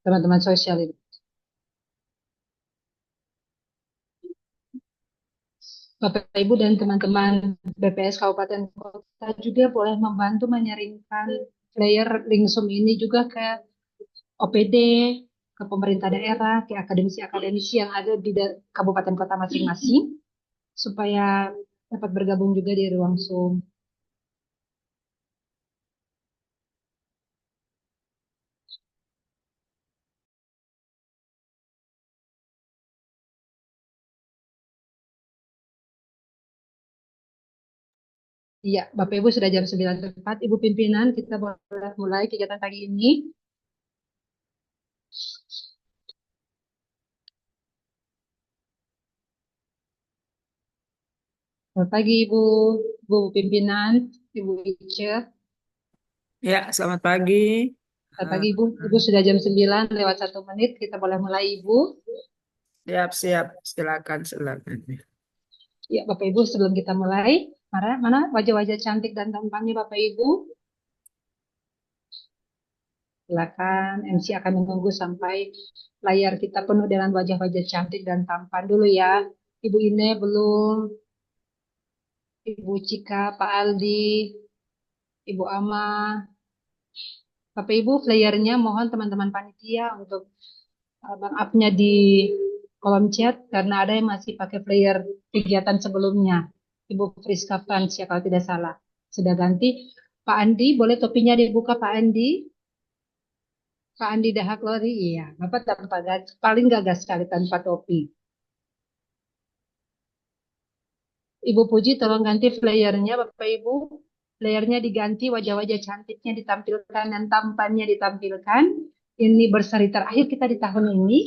teman-teman sosial itu. Bapak Ibu dan teman-teman BPS Kabupaten Kota juga boleh membantu menyaringkan flyer Lingsum ini juga ke OPD, ke pemerintah daerah, ke akademisi-akademisi yang ada di kabupaten kota masing-masing, supaya dapat bergabung juga di ruang Zoom. Iya, Bapak Ibu sudah jam 9 tepat. Ibu pimpinan, kita boleh mulai kegiatan pagi ini. Selamat pagi Ibu, Ibu pimpinan, Ibu Ice. Ya, selamat pagi. Selamat Eh, pagi Ibu. Ibu sudah jam 9 lewat 1 menit. Kita boleh mulai Ibu. Siap-siap, silakan, silakan. Ya, Bapak Ibu sebelum kita mulai, mana wajah-wajah cantik dan tampannya Bapak Ibu? Silakan, MC akan menunggu sampai layar kita penuh dengan wajah-wajah cantik dan tampan dulu ya. Ibu Ine belum, Ibu Cika, Pak Aldi, Ibu Ama, Bapak Ibu flyernya mohon teman-teman panitia untuk bang up-nya di kolom chat karena ada yang masih pakai flyer kegiatan sebelumnya. Ibu Friska Francia kalau tidak salah. Sudah ganti. Pak Andi, boleh topinya dibuka Pak Andi? Pak Andi Dahak Lori, iya. Bapak tanpa gas, paling gagas sekali tanpa topi. Ibu Puji tolong ganti flyernya Bapak Ibu. Flyernya diganti, wajah-wajah cantiknya ditampilkan dan tampannya ditampilkan. Ini berseri terakhir kita di tahun ini.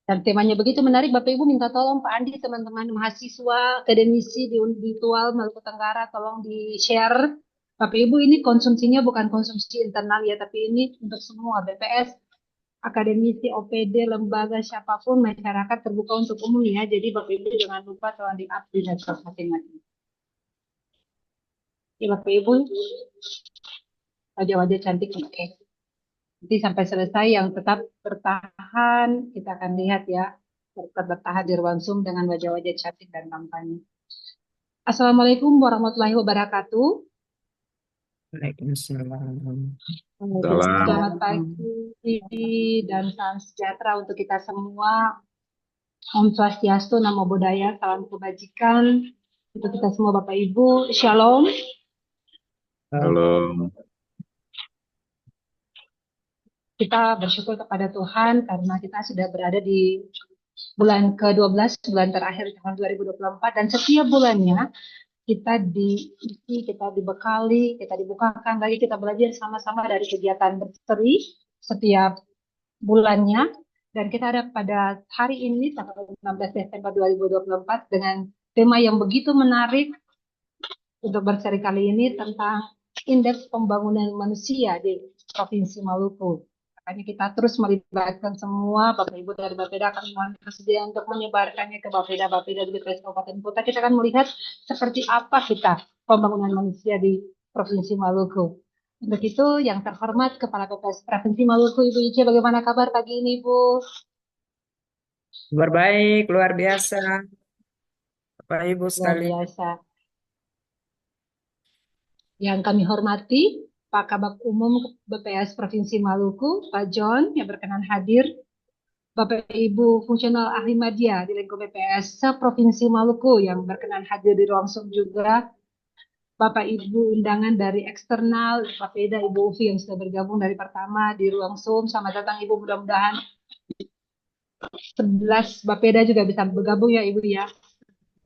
Dan temanya begitu menarik, Bapak Ibu minta tolong Pak Andi, teman-teman mahasiswa, akademisi di Unbitual Maluku Tenggara, tolong di-share. Bapak Ibu ini konsumsinya bukan konsumsi internal ya, tapi ini untuk semua BPS, akademisi, OPD, lembaga, siapapun, masyarakat terbuka untuk umum ya. Jadi Bapak Ibu jangan lupa tolong di-up di network masing-masing. Ya Bapak Ibu, wajah-wajah cantik oke. Nanti sampai selesai yang tetap bertahan, kita akan lihat ya, tetap bertahan di ruang Zoom dengan wajah-wajah cantik dan tampannya. Assalamualaikum warahmatullahi wabarakatuh. Waalaikumsalam. Selamat Salam. pagi dan salam sejahtera untuk kita semua. Om Swastiastu, Namo Buddhaya, salam kebajikan untuk kita semua Bapak Ibu. Shalom. Halo. Kita bersyukur kepada Tuhan karena kita sudah berada di bulan ke-12, bulan terakhir tahun 2024 dan setiap bulannya kita diisi, kita dibekali, kita dibukakan lagi, kita belajar sama-sama dari kegiatan berseri setiap bulannya. Dan kita ada pada hari ini, tanggal 16 Desember 2024, dengan tema yang begitu menarik untuk berseri kali ini tentang Indeks Pembangunan Manusia di Provinsi Maluku. Makanya kita terus melibatkan semua Bapak Ibu dari Bapeda, kami mohon bersedia untuk menyebarkannya ke Bapeda-Bapeda di BPS Kabupaten Kota. Kita akan melihat seperti apa kita pembangunan manusia di Provinsi Maluku. Untuk itu, yang terhormat Kepala BPS Provinsi Maluku, Ibu Ice, bagaimana kabar pagi ini, Bu? Kabar baik, luar biasa, Bapak Ibu Luar sekalian. biasa. Yang kami hormati, Pak Kabak Umum BPS Provinsi Maluku, Pak John, yang berkenan hadir, Bapak Ibu Fungsional Ahli Media di lingkup BPS Provinsi Maluku yang berkenan hadir di ruang Zoom juga, Bapak Ibu undangan dari eksternal, Pak Peda, Ibu Ufi yang sudah bergabung dari pertama di ruang Zoom, selamat datang Ibu, mudah-mudahan 11 Bapeda juga bisa bergabung ya Ibu ya.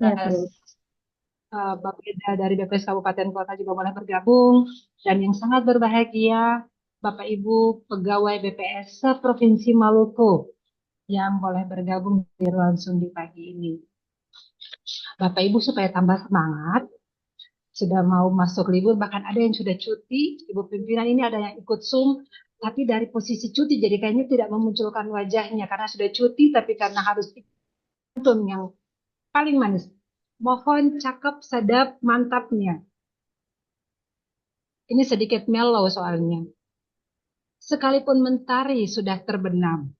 Ya, Dan Bu. Bapeda dari BPS Kabupaten Kota juga boleh bergabung. Dan yang sangat berbahagia, Bapak Ibu pegawai BPS Provinsi Maluku yang boleh bergabung di ruang Zoom di pagi ini. Bapak Ibu supaya tambah semangat, sudah mau masuk libur, bahkan ada yang sudah cuti, Ibu pimpinan ini ada yang ikut Zoom, tapi dari posisi cuti, jadi kayaknya tidak memunculkan wajahnya karena sudah cuti, tapi karena harus ikut yang paling manis. Mohon cakep, sedap, mantapnya. Ini sedikit mellow soalnya. sekalipun mentari sudah terbenam,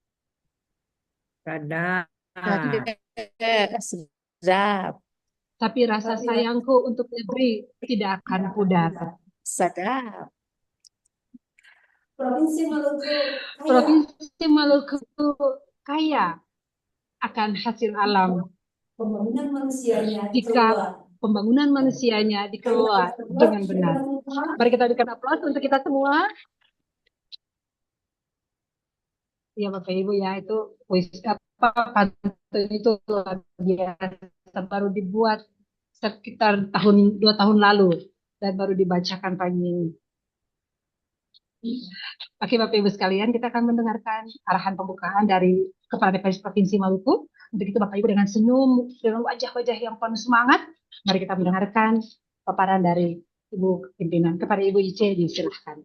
Sadar. Sedap. tapi rasa sayangku untuk negeri tidak akan pudar. Sedap. Provinsi Maluku kaya Provinsi Maluku kaya akan hasil alam pembangunan manusianya jika keluar. pembangunan manusianya dikelola dengan benar. Mari kita berikan aplaus untuk kita semua. Ya Bapak Ibu ya, itu puisi apa pantun itu luar biasa, baru dibuat sekitar 2 tahun lalu dan baru dibacakan pagi ini. Oke Bapak Ibu sekalian, kita akan mendengarkan arahan pembukaan dari Kepala DPS Provinsi Maluku. Untuk itu Bapak Ibu dengan senyum, dengan wajah-wajah yang penuh semangat, mari kita mendengarkan paparan dari Ibu Pimpinan. Kepada Ibu Ice, disilahkan.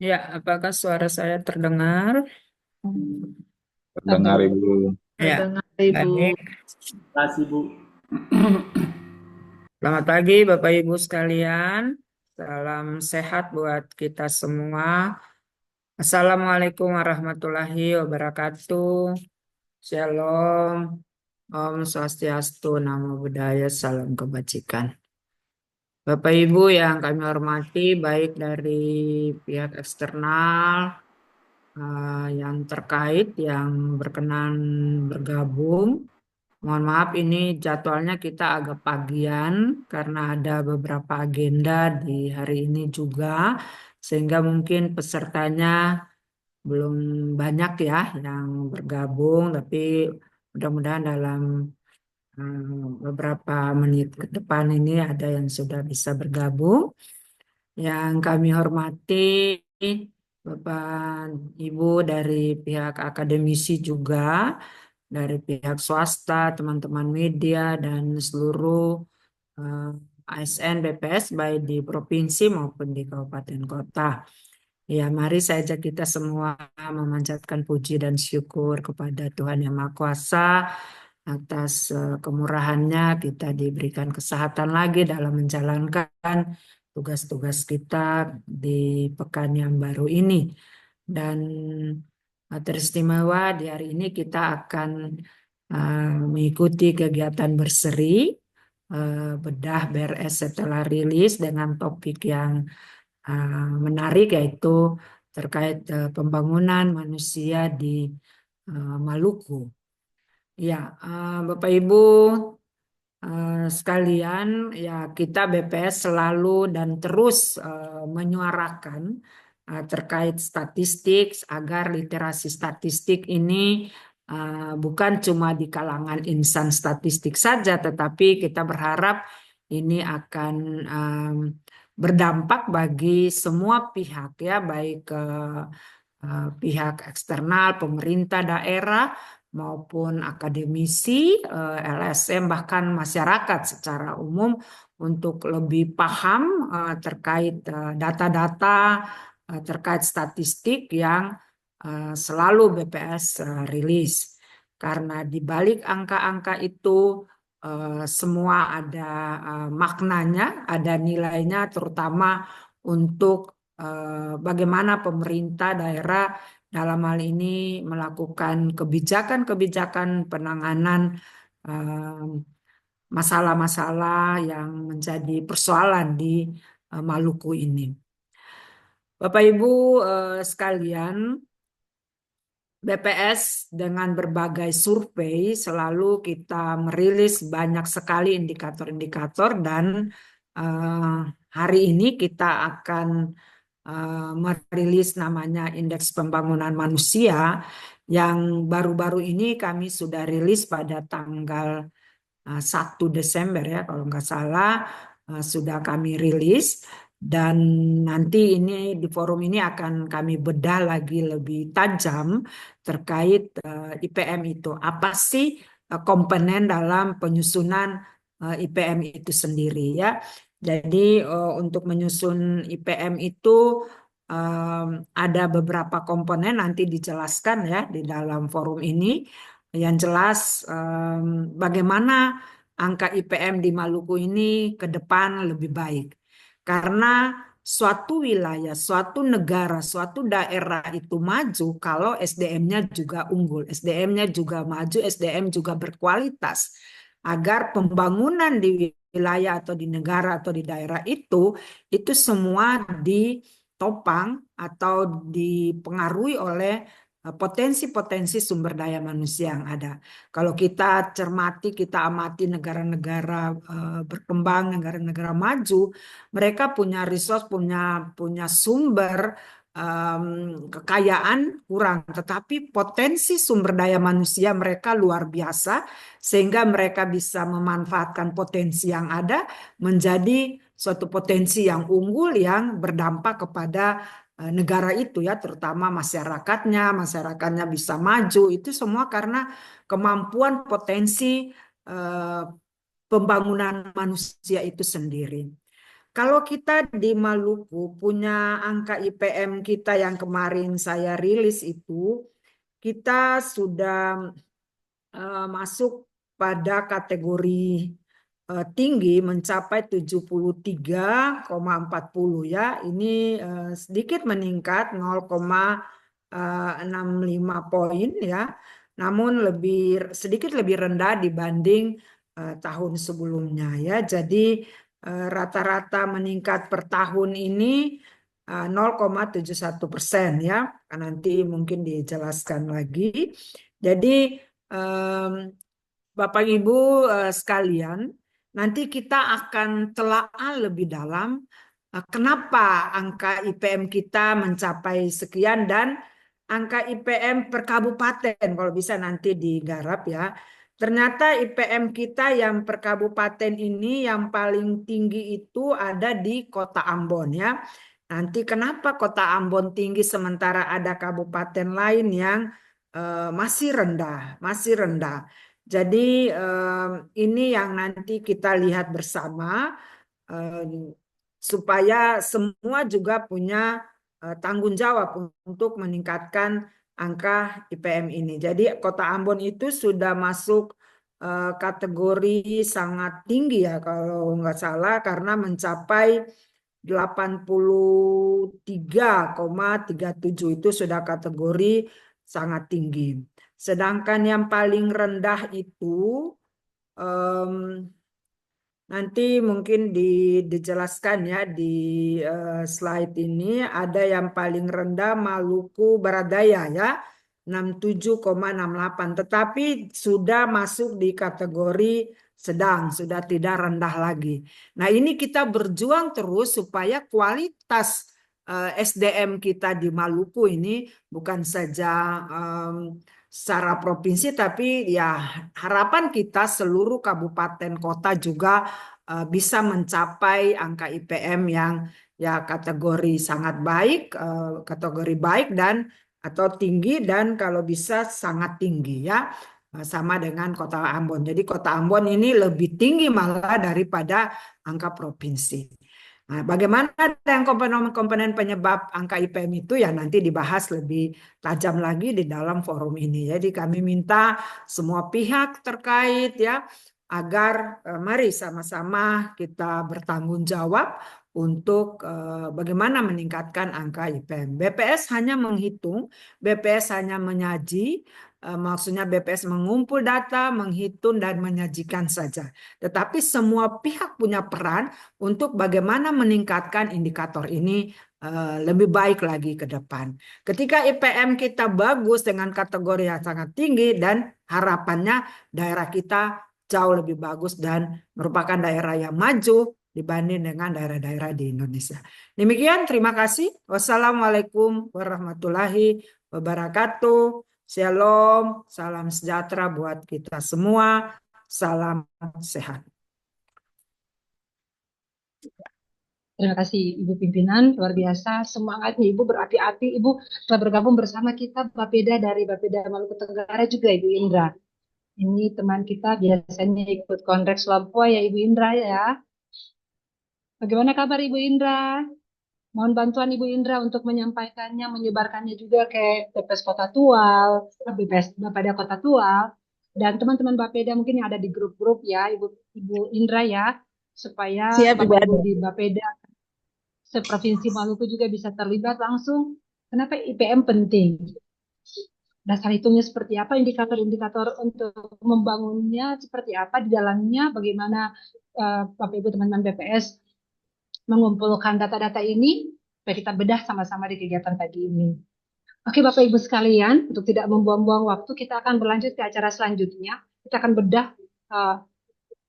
Ya, apakah suara saya terdengar? Terdengar Ibu. Ya, Terdengar, Ibu. baik. Terima kasih Bu. Selamat pagi Bapak Ibu sekalian. Salam sehat buat kita semua. Assalamualaikum warahmatullahi wabarakatuh. Shalom. Om Swastiastu, Namo Buddhaya, Salam Kebajikan. Bapak Ibu yang kami hormati, baik dari pihak eksternal yang terkait, yang berkenan bergabung. Mohon maaf ini jadwalnya kita agak pagian karena ada beberapa agenda di hari ini juga, sehingga mungkin pesertanya belum banyak ya yang bergabung, tapi mudah-mudahan dalam beberapa menit ke depan ini ada yang sudah bisa bergabung. Yang kami hormati Bapak Ibu dari pihak akademisi juga, dari pihak swasta, teman-teman media, dan seluruh ASN BPS baik di provinsi maupun di kabupaten kota. Ya, mari saja kita semua memanjatkan puji dan syukur kepada Tuhan Yang Maha Kuasa atas kemurahannya kita diberikan kesehatan lagi dalam menjalankan tugas-tugas kita di pekan yang baru ini. Dan teristimewa di hari ini kita akan mengikuti kegiatan berseri bedah BRS setelah rilis dengan topik yang menarik, yaitu terkait pembangunan manusia di Maluku. Ya, Bapak Ibu sekalian, ya kita BPS selalu dan terus menyuarakan terkait statistik agar literasi statistik ini bukan cuma di kalangan insan statistik saja, tetapi kita berharap ini akan berdampak bagi semua pihak ya, baik pihak eksternal, pemerintah daerah maupun akademisi, LSM, bahkan masyarakat secara umum untuk lebih paham terkait data-data terkait statistik yang selalu BPS rilis. Karena di balik angka-angka itu semua ada maknanya, ada nilainya, terutama untuk bagaimana pemerintah daerah dalam hal ini melakukan kebijakan-kebijakan penanganan masalah-masalah yang menjadi persoalan di Maluku ini. Bapak Ibu sekalian, BPS dengan berbagai survei selalu kita merilis banyak sekali indikator-indikator, dan hari ini kita akan merilis namanya Indeks Pembangunan Manusia yang baru-baru ini kami sudah rilis pada tanggal 1 Desember ya kalau nggak salah, sudah kami rilis, dan nanti ini di forum ini akan kami bedah lagi lebih tajam terkait IPM itu. Apa sih komponen dalam penyusunan IPM itu sendiri ya. Jadi untuk menyusun IPM itu ada beberapa komponen, nanti dijelaskan ya di dalam forum ini. Yang jelas bagaimana angka IPM di Maluku ini ke depan lebih baik. Karena suatu wilayah, suatu negara, suatu daerah itu maju kalau SDM-nya juga unggul, SDM-nya juga maju, SDM juga berkualitas. Agar pembangunan di wilayah atau di negara atau di daerah itu semua ditopang atau dipengaruhi oleh potensi-potensi sumber daya manusia yang ada. Kalau kita cermati, kita amati negara-negara berkembang, negara-negara maju, mereka punya resource, punya sumber kekayaan kurang, tetapi potensi sumber daya manusia mereka luar biasa, sehingga mereka bisa memanfaatkan potensi yang ada menjadi suatu potensi yang unggul yang berdampak kepada negara itu ya, terutama masyarakatnya bisa maju, itu semua karena kemampuan potensi eh, pembangunan manusia itu sendiri. Kalau kita di Maluku punya angka IPM kita yang kemarin saya rilis itu, kita sudah masuk pada kategori tinggi mencapai 73,40 ya. Ini sedikit meningkat 0,65 poin ya. Namun sedikit lebih rendah dibanding tahun sebelumnya ya. Jadi rata-rata meningkat per tahun ini 0,71% ya. Nanti mungkin dijelaskan lagi. Jadi Bapak Ibu sekalian, nanti kita akan telaah lebih dalam kenapa angka IPM kita mencapai sekian dan angka IPM per kabupaten kalau bisa nanti digarap ya. Ternyata IPM kita yang per kabupaten ini yang paling tinggi itu ada di Kota Ambon ya. Nanti kenapa Kota Ambon tinggi sementara ada kabupaten lain yang masih rendah. Jadi ini yang nanti kita lihat bersama supaya semua juga punya tanggung jawab untuk meningkatkan angka IPM ini. Jadi Kota Ambon itu sudah masuk kategori sangat tinggi ya kalau nggak salah karena mencapai 83,37 itu sudah kategori sangat tinggi. Sedangkan yang paling rendah itu nanti mungkin dijelaskan ya di slide ini ada yang paling rendah Maluku Barat Daya ya 67,68 tetapi sudah masuk di kategori sedang, sudah tidak rendah lagi. Nah, ini kita berjuang terus supaya kualitas SDM kita di Maluku ini bukan saja secara provinsi tapi ya harapan kita seluruh kabupaten kota juga bisa mencapai angka IPM yang ya kategori sangat baik, kategori baik dan atau tinggi dan kalau bisa sangat tinggi ya. Sama dengan Kota Ambon. Jadi Kota Ambon ini lebih tinggi malah daripada angka provinsi. Nah, bagaimana dengan komponen-komponen penyebab angka IPM itu ya nanti dibahas lebih tajam lagi di dalam forum ini. Jadi kami minta semua pihak terkait ya agar mari sama-sama kita bertanggung jawab untuk bagaimana meningkatkan angka IPM. BPS hanya menghitung, BPS hanya menyaji, maksudnya BPS mengumpul data, menghitung dan menyajikan saja. Tetapi semua pihak punya peran untuk bagaimana meningkatkan indikator ini lebih baik lagi ke depan. Ketika IPM kita bagus dengan kategori yang sangat tinggi dan harapannya daerah kita jauh lebih bagus dan merupakan daerah yang maju dibanding dengan daerah-daerah di Indonesia. Demikian, terima kasih. Wassalamualaikum warahmatullahi wabarakatuh. Shalom, salam sejahtera buat kita semua. Salam sehat. Terima kasih Ibu Pimpinan, luar biasa semangatnya Ibu berapi-api. Ibu telah bergabung bersama kita Bapeda dari Bapeda Maluku Tenggara juga Ibu Indra. Ini teman kita biasanya ikut Kongres Lampoi ya Ibu Indra ya. Bagaimana kabar Ibu Indra? Mohon bantuan Ibu Indra untuk menyampaikannya, menyebarkannya juga ke BPS Kota Tual, BPS Bapeda Kota Tual, Dan teman-teman Bapeda mungkin yang ada di grup-grup ya, Ibu Indra ya, supaya Siap, Ibu Bapak Ibu Ade. di Bapeda seprovinsi Maluku juga bisa terlibat langsung. Kenapa IPM penting? Dasar hitungnya seperti apa, indikator-indikator untuk membangunnya seperti apa di dalamnya, bagaimana Bapak Ibu teman-teman BPS mengumpulkan data-data ini, supaya kita bedah sama-sama di kegiatan pagi ini. Oke Bapak Ibu sekalian, untuk tidak membuang-buang waktu, kita akan berlanjut ke acara selanjutnya. Kita akan bedah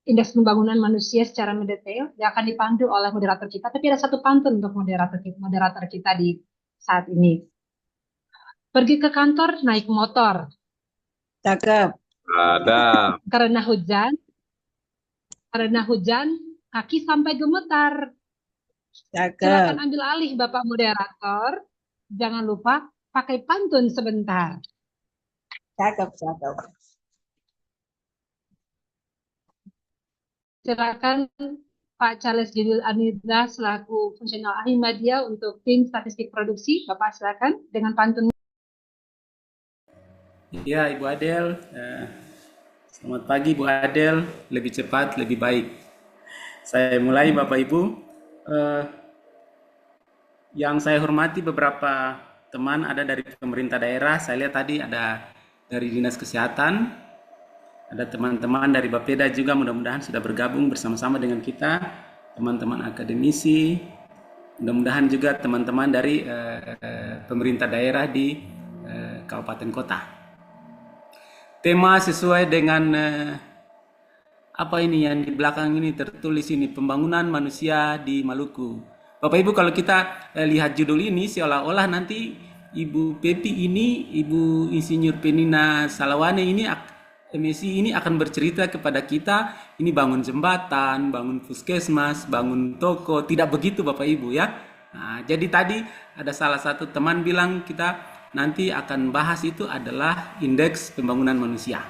indeks pembangunan manusia secara mendetail yang akan dipandu oleh moderator kita. Tapi ada satu pantun untuk moderator kita di saat ini. Pergi ke kantor naik motor Cakep. Ada. karena hujan kaki sampai gemetar. Cakep. Silakan ambil alih Bapak moderator. Jangan lupa pakai pantun sebentar. Cakep, cakep. Silakan Pak Charles Gidul Anidra selaku fungsional ahli media untuk tim statistik produksi. Bapak silakan dengan pantun. Ya, Ibu Adel. Selamat pagi, Bu Adel. Lebih cepat, lebih baik. Saya mulai, Bapak Ibu. Yang saya hormati beberapa teman ada dari pemerintah daerah. Saya lihat tadi ada dari Dinas Kesehatan. Ada teman-teman dari Bapeda juga mudah-mudahan sudah bergabung bersama-sama dengan kita. Teman-teman akademisi. Mudah-mudahan juga teman-teman dari pemerintah daerah di kabupaten kota. Tema sesuai dengan apa ini yang di belakang ini tertulis ini, pembangunan manusia di Maluku. Bapak Ibu, kalau kita lihat judul ini seolah-olah nanti Ibu Pepi ini, Ibu Insinyur Penina Salawane ini, MSI ini akan bercerita kepada kita, ini bangun jembatan, bangun puskesmas, bangun toko. Tidak begitu Bapak Ibu ya. Nah, jadi tadi ada salah satu teman bilang kita nanti akan bahas itu adalah indeks pembangunan manusia.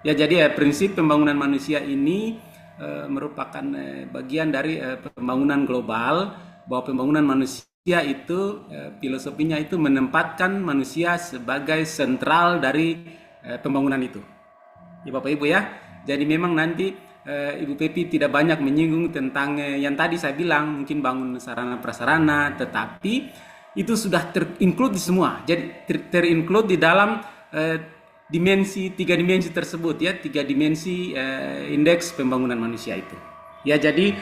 Ya, jadi prinsip pembangunan manusia ini merupakan bagian dari pembangunan global, bahwa pembangunan manusia itu filosofinya itu menempatkan manusia sebagai sentral dari pembangunan itu. Ya Bapak Ibu ya. Jadi memang nanti Ibu Pepi tidak banyak menyinggung tentang yang tadi saya bilang, mungkin bangun sarana prasarana, tetapi itu sudah terinclude di semua. Jadi terinclude di dalam tiga dimensi tersebut ya, tiga dimensi indeks pembangunan manusia itu. Ya, jadi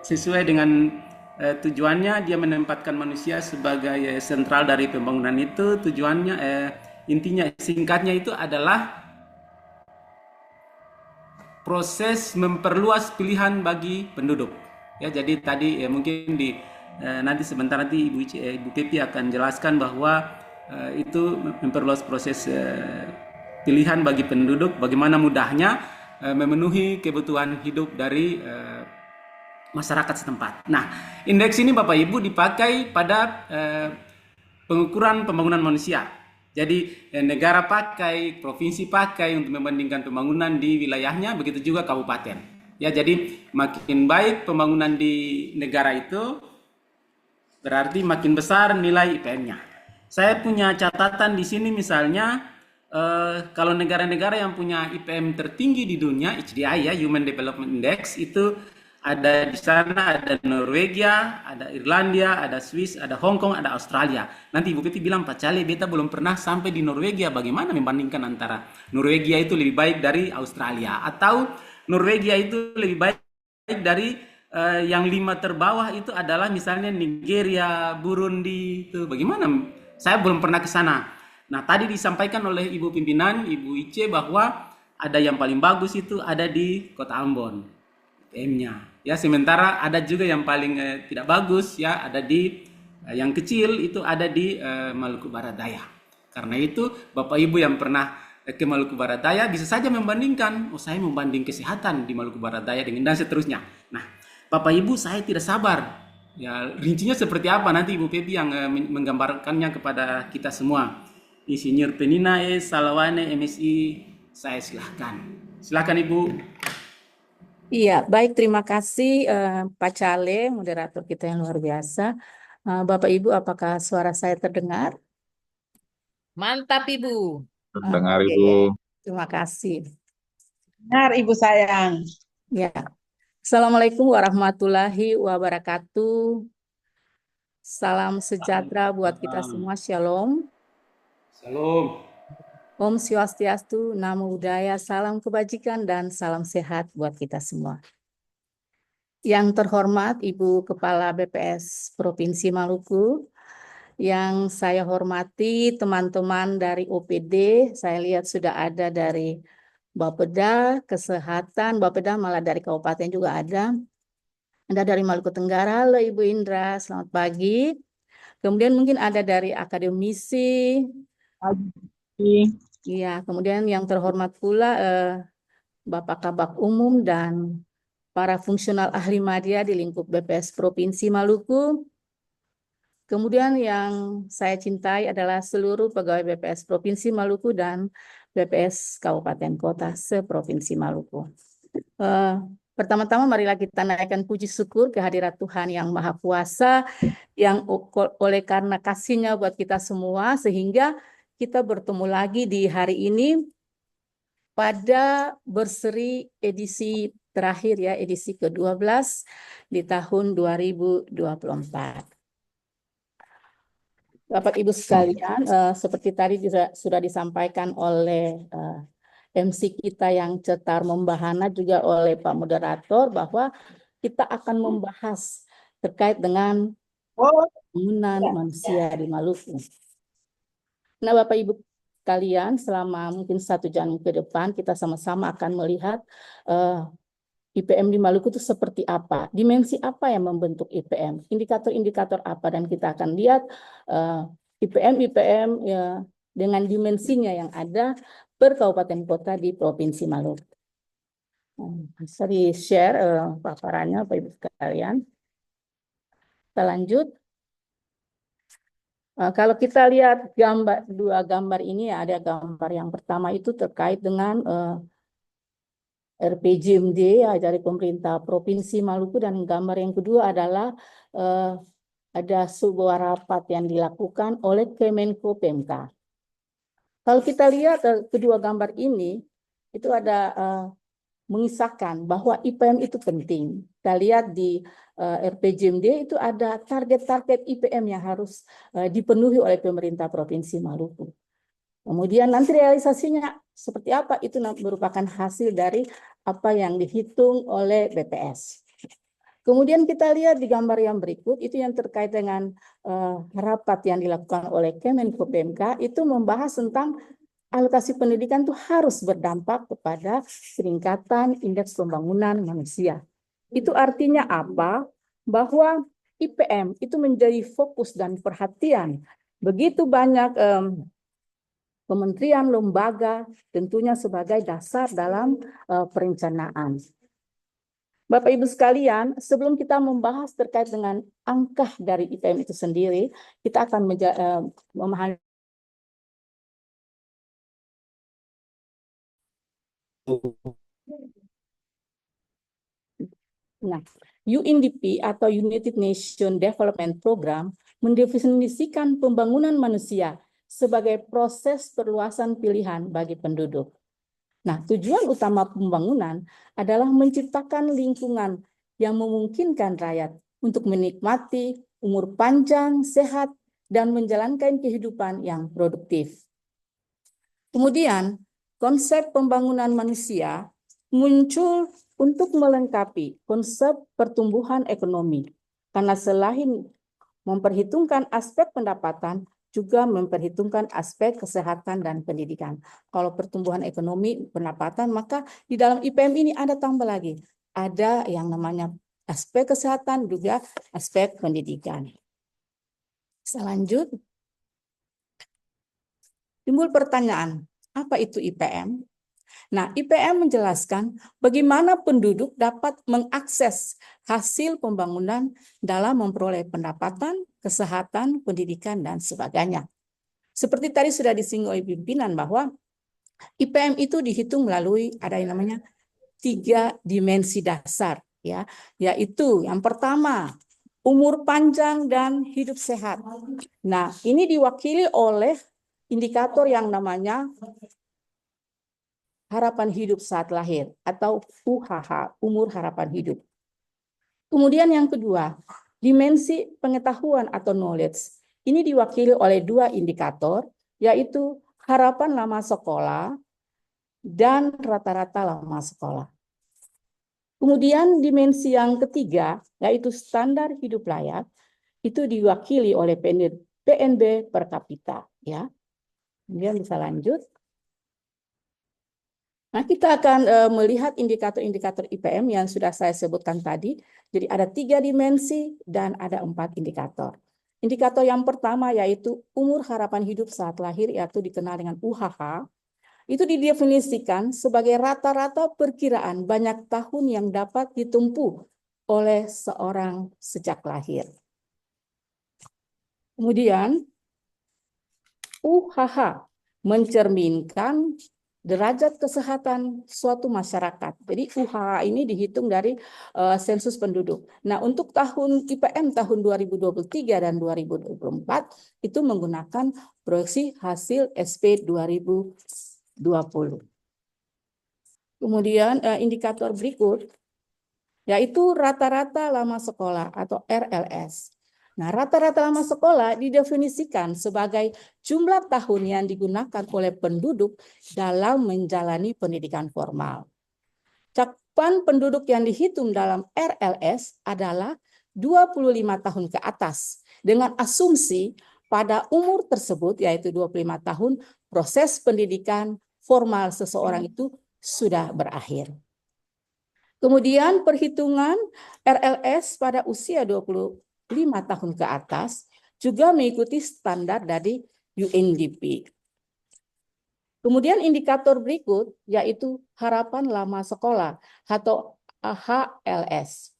sesuai dengan tujuannya dia menempatkan manusia sebagai sentral dari pembangunan itu. Tujuannya intinya singkatnya itu adalah proses memperluas pilihan bagi penduduk. Ya, jadi tadi mungkin nanti sebentar nanti Ibu Pepi akan jelaskan bahwa itu memperluas proses pilihan bagi penduduk, bagaimana mudahnya memenuhi kebutuhan hidup dari masyarakat setempat. Nah, indeks ini Bapak Ibu dipakai pada pengukuran pembangunan manusia. Jadi negara pakai, provinsi pakai untuk membandingkan pembangunan di wilayahnya, begitu juga kabupaten. Ya, jadi makin baik pembangunan di negara itu, berarti makin besar nilai IPM-nya. Saya punya catatan di sini misalnya, kalau negara-negara yang punya IPM tertinggi di dunia, HDI ya, Human Development Index, itu ada di sana, ada Norwegia, ada Irlandia, ada Swiss, ada Hong Kong, ada Australia. Nanti Ibu Pepi bilang, Pak Cale, beta belum pernah sampai di Norwegia. Bagaimana membandingkan antara Norwegia itu lebih baik dari Australia, atau Norwegia itu lebih baik dari yang 5 terbawah itu adalah misalnya Nigeria, Burundi, itu bagaimana? Saya belum pernah ke sana. Nah, tadi disampaikan oleh Ibu Pimpinan, Ibu Ice, bahwa ada yang paling bagus itu ada di Kota Ambon, IPM-nya. Ya, sementara ada juga yang paling tidak bagus ya, ada di yang kecil itu ada di Maluku Barat Daya. Karena itu Bapak Ibu yang pernah ke Maluku Barat Daya bisa saja membandingkan, oh saya membanding kesehatan di Maluku Barat Daya dengan dan seterusnya. Nah, Bapak Ibu saya tidak sabar. Ya, rincinya seperti apa nanti Ibu Pepi yang menggambarkannya kepada kita semua. Insinyur Penina Salawane MSI, saya silahkan. Silahkan Ibu. Iya, baik. Terima kasih Pak Cale, moderator kita yang luar biasa. Bapak Ibu, apakah suara saya terdengar? Mantap Ibu. Terdengar Ibu. Terima kasih. Benar, Ibu sayang. Ya. Assalamualaikum warahmatullahi wabarakatuh. Salam sejahtera buat kita semua. Shalom. Shalom. Om Swastiastu, Namo Buddhaya, salam kebajikan dan salam sehat buat kita semua. Yang terhormat Ibu Kepala BPS Provinsi Maluku, yang saya hormati teman-teman dari OPD, saya lihat sudah ada dari Bapeda, Kesehatan, Bapeda malah dari Kabupaten juga ada dari Maluku Tenggara. Halo Ibu Indra, selamat pagi. Kemudian mungkin ada dari akademisi. Iya, kemudian yang terhormat pula Bapak Kabak Umum dan para fungsional ahli media di lingkup BPS Provinsi Maluku. Kemudian yang saya cintai adalah seluruh pegawai BPS Provinsi Maluku dan BPS Kabupaten Kota se-Provinsi Maluku. Pertama-tama marilah kita naikkan puji syukur kehadirat Tuhan yang Maha Kuasa, yang oleh karena kasih-Nya buat kita semua, sehingga kita bertemu lagi di hari ini pada berseri edisi terakhir ya, edisi ke-12 di tahun 2024. Bapak Ibu sekalian, seperti tadi sudah disampaikan oleh MC kita yang cetar membahana juga oleh Pak Moderator bahwa kita akan membahas terkait dengan pembangunan manusia di Maluku. Nah, Bapak Ibu kalian, selama mungkin 1 jam ke depan kita sama-sama akan melihat IPM di Maluku itu seperti apa, dimensi apa yang membentuk IPM, indikator-indikator apa, dan kita akan lihat IPM ya, dengan dimensinya yang ada per kabupaten kota di Provinsi Maluku. Bisa di-share paparannya Bapak Ibu sekalian. Kita lanjut. Kalau kita lihat dua gambar ini, ada gambar yang pertama itu terkait dengan RPJMD ya, dari pemerintah Provinsi Maluku, dan gambar yang kedua adalah ada sebuah rapat yang dilakukan oleh Kemenko PMK. Kalau kita lihat kedua gambar ini, itu ada mengisahkan bahwa IPM itu penting. Kita lihat di RPJMD itu ada target-target IPM yang harus dipenuhi oleh pemerintah Provinsi Maluku. Kemudian nanti realisasinya seperti apa, itu merupakan hasil dari apa yang dihitung oleh BPS. Kemudian kita lihat di gambar yang berikut, itu yang terkait dengan rapat yang dilakukan oleh Kemenko PMK, itu membahas tentang alokasi pendidikan itu harus berdampak kepada peningkatan indeks pembangunan manusia. Itu artinya apa? Bahwa IPM itu menjadi fokus dan perhatian begitu banyak kementerian, lembaga, tentunya sebagai dasar dalam perencanaan. Bapak Ibu sekalian, sebelum kita membahas terkait dengan angka dari IPM itu sendiri, kita akan memahami. Nah, UNDP atau United Nations Development Program mendefinisikan pembangunan manusia sebagai proses perluasan pilihan bagi penduduk. Nah, tujuan utama pembangunan adalah menciptakan lingkungan yang memungkinkan rakyat untuk menikmati umur panjang, sehat, dan menjalankan kehidupan yang produktif. Kemudian, konsep pembangunan manusia muncul untuk melengkapi konsep pertumbuhan ekonomi, karena selain memperhitungkan aspek pendapatan, juga memperhitungkan aspek kesehatan dan pendidikan. Kalau pertumbuhan ekonomi, pendapatan, maka di dalam IPM ini ada tambah lagi. Ada yang namanya aspek kesehatan, juga aspek pendidikan. Selanjutnya, timbul pertanyaan, apa itu IPM? Nah, IPM menjelaskan bagaimana penduduk dapat mengakses hasil pembangunan dalam memperoleh pendapatan, kesehatan, pendidikan, dan sebagainya. Seperti tadi sudah disinggung oleh pimpinan bahwa IPM itu dihitung melalui ada yang namanya 3 dimensi dasar, ya, yaitu yang pertama umur panjang dan hidup sehat. Nah, ini diwakili oleh indikator yang namanya harapan hidup saat lahir atau UHH, umur harapan hidup. Kemudian yang kedua, dimensi pengetahuan atau knowledge. Ini diwakili oleh dua indikator, yaitu harapan lama sekolah dan rata-rata lama sekolah. Kemudian dimensi yang ketiga, yaitu standar hidup layak, itu diwakili oleh PNB per kapita. Ya. Kemudian bisa lanjut. Nah, kita akan melihat indikator-indikator IPM yang sudah saya sebutkan tadi. Jadi ada 3 dimensi dan ada 4 indikator. Indikator yang pertama yaitu umur harapan hidup saat lahir, yaitu dikenal dengan UHH. Itu didefinisikan sebagai rata-rata perkiraan banyak tahun yang dapat ditempuh oleh seorang sejak lahir. Kemudian UHH mencerminkan derajat kesehatan suatu masyarakat. Jadi UHH ini dihitung dari sensus penduduk. Nah, untuk tahun IPM tahun 2023 dan 2024 itu menggunakan proyeksi hasil SP 2020. Kemudian indikator berikut yaitu rata-rata lama sekolah atau RLS. Nah, rata-rata lama sekolah didefinisikan sebagai jumlah tahun yang digunakan oleh penduduk dalam menjalani pendidikan formal. Cakupan penduduk yang dihitung dalam RLS adalah 25 tahun ke atas dengan asumsi pada umur tersebut yaitu 25 tahun proses pendidikan formal seseorang itu sudah berakhir. Kemudian perhitungan RLS pada usia 25 tahun ke atas juga mengikuti standar dari UNDP. Kemudian indikator berikut yaitu harapan lama sekolah atau HLS.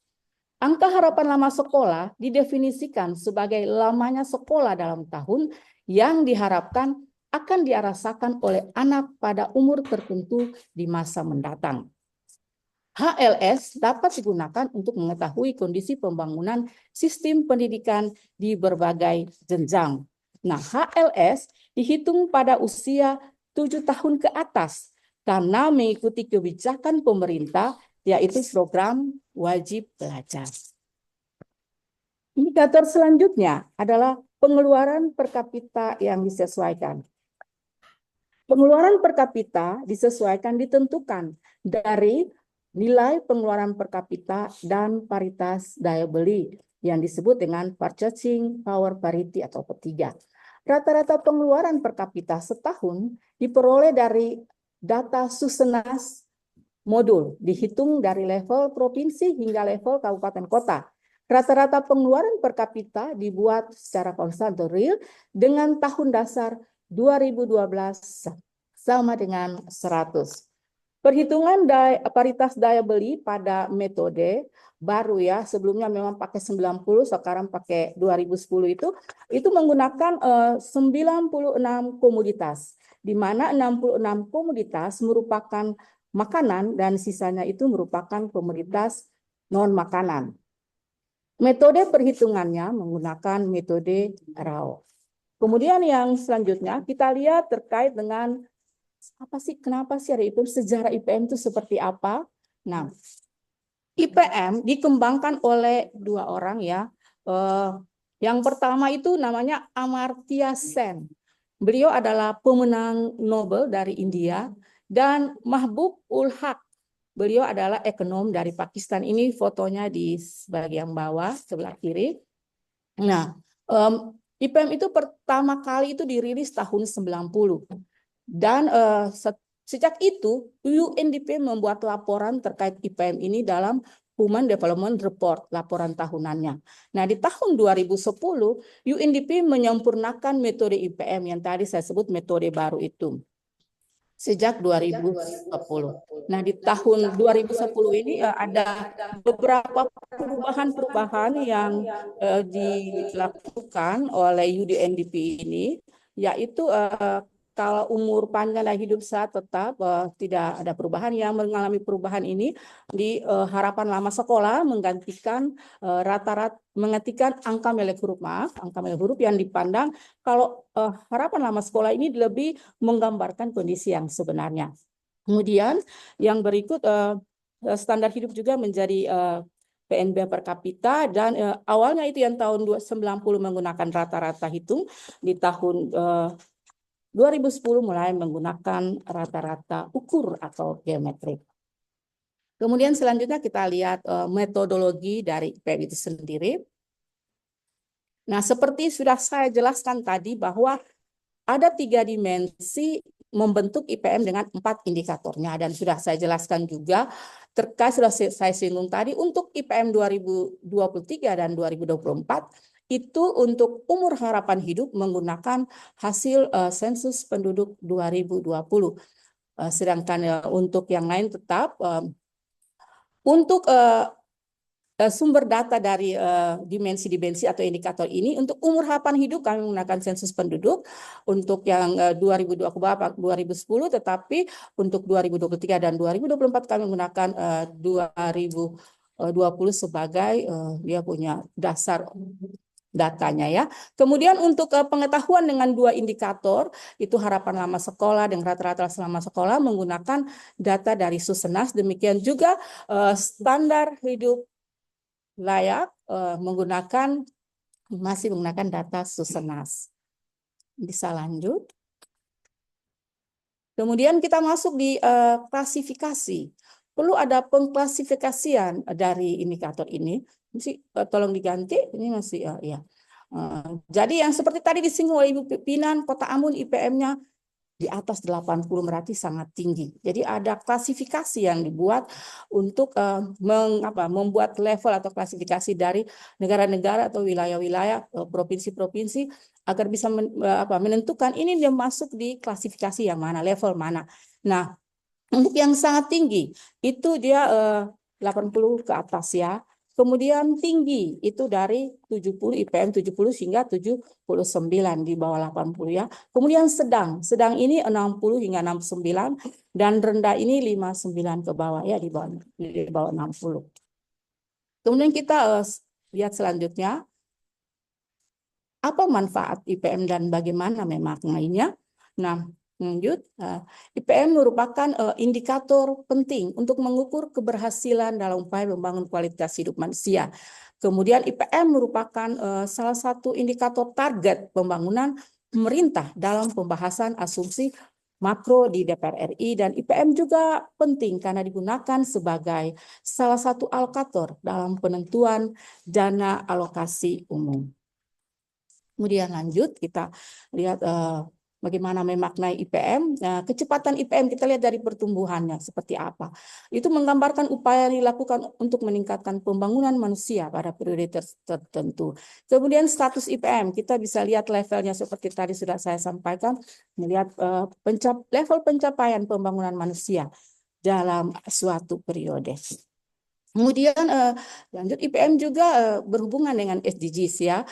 Angka harapan lama sekolah didefinisikan sebagai lamanya sekolah dalam tahun yang diharapkan akan dirasakan oleh anak pada umur tertentu di masa mendatang. HLS dapat digunakan untuk mengetahui kondisi pembangunan sistem pendidikan di berbagai jenjang. Nah, HLS dihitung pada usia 7 tahun ke atas karena mengikuti kebijakan pemerintah yaitu program wajib belajar. Indikator selanjutnya adalah pengeluaran per kapita yang disesuaikan. Pengeluaran per kapita disesuaikan ditentukan dari nilai pengeluaran per kapita dan paritas daya beli yang disebut dengan purchasing power parity atau P3. Rata-rata pengeluaran per kapita setahun diperoleh dari data Susenas modul, dihitung dari level provinsi hingga level kabupaten kota. Rata-rata pengeluaran per kapita dibuat secara konstan atau real dengan tahun dasar 2012 sama dengan 100. Perhitungan paritas daya beli pada metode baru ya, sebelumnya memang pakai 90, sekarang pakai 2010 itu menggunakan 96 komoditas, di mana 66 komoditas merupakan makanan dan sisanya itu merupakan komoditas non-makanan. Metode perhitungannya menggunakan metode RAW. Kemudian yang selanjutnya kita lihat terkait dengan kenapa sih ada IPM, sejarah IPM itu seperti apa? Nah, IPM dikembangkan oleh 2 orang ya. Yang pertama itu namanya Amartya Sen. Beliau adalah pemenang Nobel dari India dan Mahbub ul Haq. Beliau adalah ekonom dari Pakistan. Ini fotonya di bagian bawah sebelah kiri. Nah, IPM itu pertama kali itu dirilis tahun 90. Dan sejak itu UNDP membuat laporan terkait IPM ini dalam Human Development Report, laporan tahunannya. Nah, di tahun 2010 UNDP menyempurnakan metode IPM yang tadi saya sebut metode baru itu sejak 2010. Nah, di tahun 2010 ini ada beberapa perubahan-perubahan yang dilakukan oleh UNDP ini, yaitu kalau umur panjang dan hidup sehat tetap tidak ada perubahan. Yang mengalami perubahan ini di harapan lama sekolah menggantikan menggantikan angka melek huruf, angka melek huruf yang dipandang kalau harapan lama sekolah ini lebih menggambarkan kondisi yang sebenarnya. Kemudian yang berikut standar hidup juga menjadi PNB per kapita, dan awalnya itu yang tahun 90 menggunakan rata-rata hitung, di tahun 2010 mulai menggunakan rata-rata ukur atau geometrik. Kemudian selanjutnya kita lihat metodologi dari IPM itu sendiri. Nah, seperti sudah saya jelaskan tadi bahwa ada 3 dimensi membentuk IPM dengan 4 indikatornya, dan sudah saya jelaskan juga terkait, sudah saya singgung tadi, untuk IPM 2023 dan 2024 itu untuk umur harapan hidup menggunakan hasil sensus penduduk 2020. Sedangkan untuk yang lain tetap untuk sumber data dari dimensi-dimensi atau indikator ini, untuk umur harapan hidup kami menggunakan sensus penduduk untuk yang 2020 2010, tetapi untuk 2023 dan 2024 kami menggunakan 2020 sebagai dia punya dasar datanya ya. Kemudian untuk pengetahuan dengan 2 indikator, itu harapan lama sekolah dan rata-rata selama sekolah menggunakan data dari Susenas. Demikian juga standar hidup layak masih menggunakan data Susenas. Bisa lanjut. Kemudian kita masuk di klasifikasi. Perlu ada pengklasifikasian dari indikator ini. Tolong diganti, ini masih ya. Jadi yang seperti tadi disinggung oleh Ibu pimpinan, Kota Ambon IPM-nya di atas 80 berarti sangat tinggi. Jadi ada klasifikasi yang dibuat untuk membuat level atau klasifikasi dari negara-negara atau wilayah-wilayah, provinsi-provinsi, agar bisa menentukan ini dia masuk di klasifikasi yang mana, level mana. Nah, untuk yang sangat tinggi itu dia 80 ke atas ya. Kemudian tinggi itu dari 70 IPM 70 hingga 79, di bawah 80 ya. Kemudian sedang ini 60 hingga 69, dan rendah ini 59 ke bawah ya, di bawah 60. Kemudian kita lihat selanjutnya apa manfaat IPM dan bagaimana memaknainya. Nah, lanjut. IPM merupakan indikator penting untuk mengukur keberhasilan dalam upaya membangun kualitas hidup manusia. Kemudian IPM merupakan salah satu indikator target pembangunan pemerintah dalam pembahasan asumsi makro di DPR RI, dan IPM juga penting karena digunakan sebagai salah satu alokator dalam penentuan dana alokasi umum. Kemudian lanjut, kita lihat bagaimana memaknai IPM. Nah, kecepatan IPM kita lihat dari pertumbuhannya seperti apa. Itu menggambarkan upaya yang dilakukan untuk meningkatkan pembangunan manusia pada periode tertentu. Kemudian status IPM, kita bisa lihat levelnya seperti tadi sudah saya sampaikan, melihat level pencapaian pembangunan manusia dalam suatu periode. Kemudian lanjut, IPM juga berhubungan dengan SDGs ya.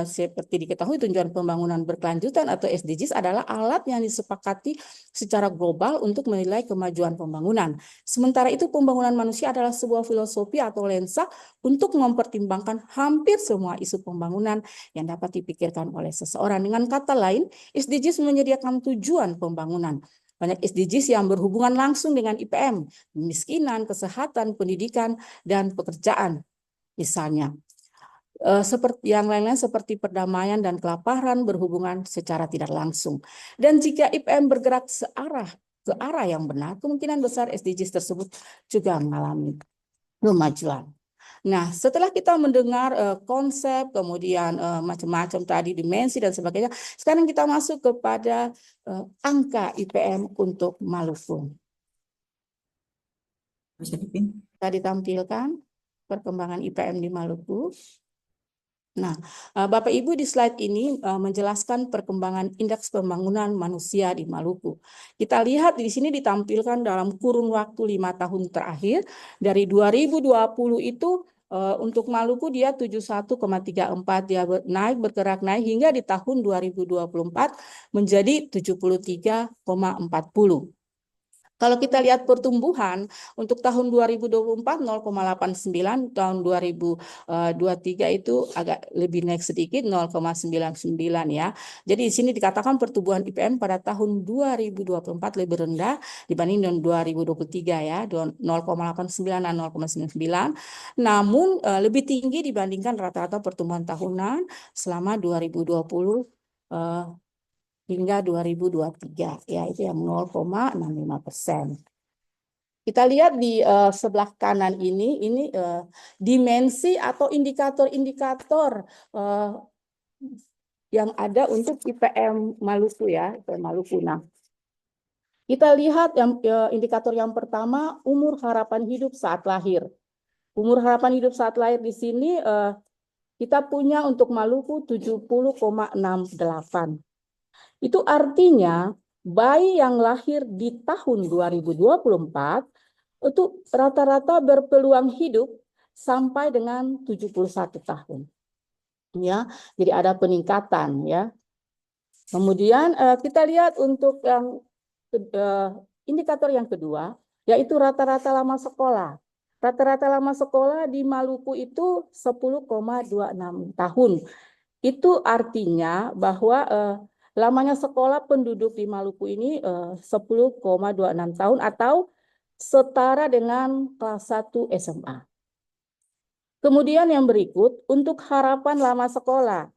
Seperti diketahui, tujuan pembangunan berkelanjutan atau SDGs adalah alat yang disepakati secara global untuk menilai kemajuan pembangunan. Sementara itu pembangunan manusia adalah sebuah filosofi atau lensa untuk mempertimbangkan hampir semua isu pembangunan yang dapat dipikirkan oleh seseorang. Dengan kata lain, SDGs menyediakan tujuan pembangunan. Banyak SDGs yang berhubungan langsung dengan IPM, kemiskinan, kesehatan, pendidikan, dan pekerjaan. Misalnya, seperti yang lain-lain seperti perdamaian dan kelaparan berhubungan secara tidak langsung. Dan jika IPM bergerak ke arah yang benar, kemungkinan besar SDGs tersebut juga mengalami kemajuan. Nah, setelah kita mendengar konsep, kemudian macam-macam tadi, dimensi dan sebagainya, sekarang kita masuk kepada angka IPM untuk Maluku. Kita ditampilkan perkembangan IPM di Maluku. Nah, Bapak Ibu di slide ini menjelaskan perkembangan indeks pembangunan manusia di Maluku. Kita lihat di sini ditampilkan dalam kurun waktu 5 tahun terakhir, dari 2020 itu untuk Maluku dia 71,34, dia bergerak naik hingga di tahun 2024 menjadi 73,40. Kalau kita lihat pertumbuhan untuk tahun 2024 0,89, tahun 2023 itu agak lebih naik sedikit 0,99 ya. Jadi di sini dikatakan pertumbuhan IPM pada tahun 2024 lebih rendah dibanding dengan 2023 ya, 0,89 dan 0,99. Namun lebih tinggi dibandingkan rata-rata pertumbuhan tahunan selama 2020 hingga 2023 ya, itu yang 0,65%. Kita lihat di sebelah kanan ini dimensi atau indikator-indikator yang ada untuk IPM Maluku ya, IPM Maluku. Nah, kita lihat yang indikator yang pertama, umur harapan hidup saat lahir. Umur harapan hidup saat lahir di sini kita punya untuk Maluku 70,68. Itu artinya bayi yang lahir di tahun 2024 itu rata-rata berpeluang hidup sampai dengan 71 tahun. Ya, jadi ada peningkatan ya. Kemudian kita lihat untuk yang indikator yang kedua yaitu rata-rata lama sekolah. Rata-rata lama sekolah di Maluku itu 10,26 tahun. Itu artinya bahwa lamanya sekolah penduduk di Maluku ini 10,26 tahun atau setara dengan kelas 1 SMA. Kemudian yang berikut untuk harapan lama sekolah.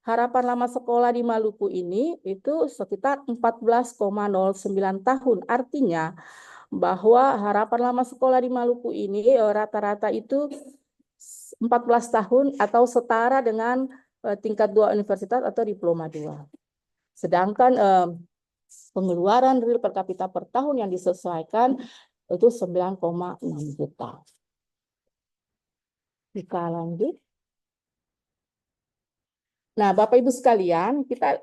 Harapan lama sekolah di Maluku ini itu sekitar 14,09 tahun. Artinya bahwa harapan lama sekolah di Maluku ini rata-rata itu 14 tahun atau setara dengan tingkat 2 universitas atau diploma 2. Sedangkan pengeluaran real per kapita per tahun yang disesuaikan itu 9,6 juta. Kita lanjut. Nah, Bapak Ibu sekalian, kita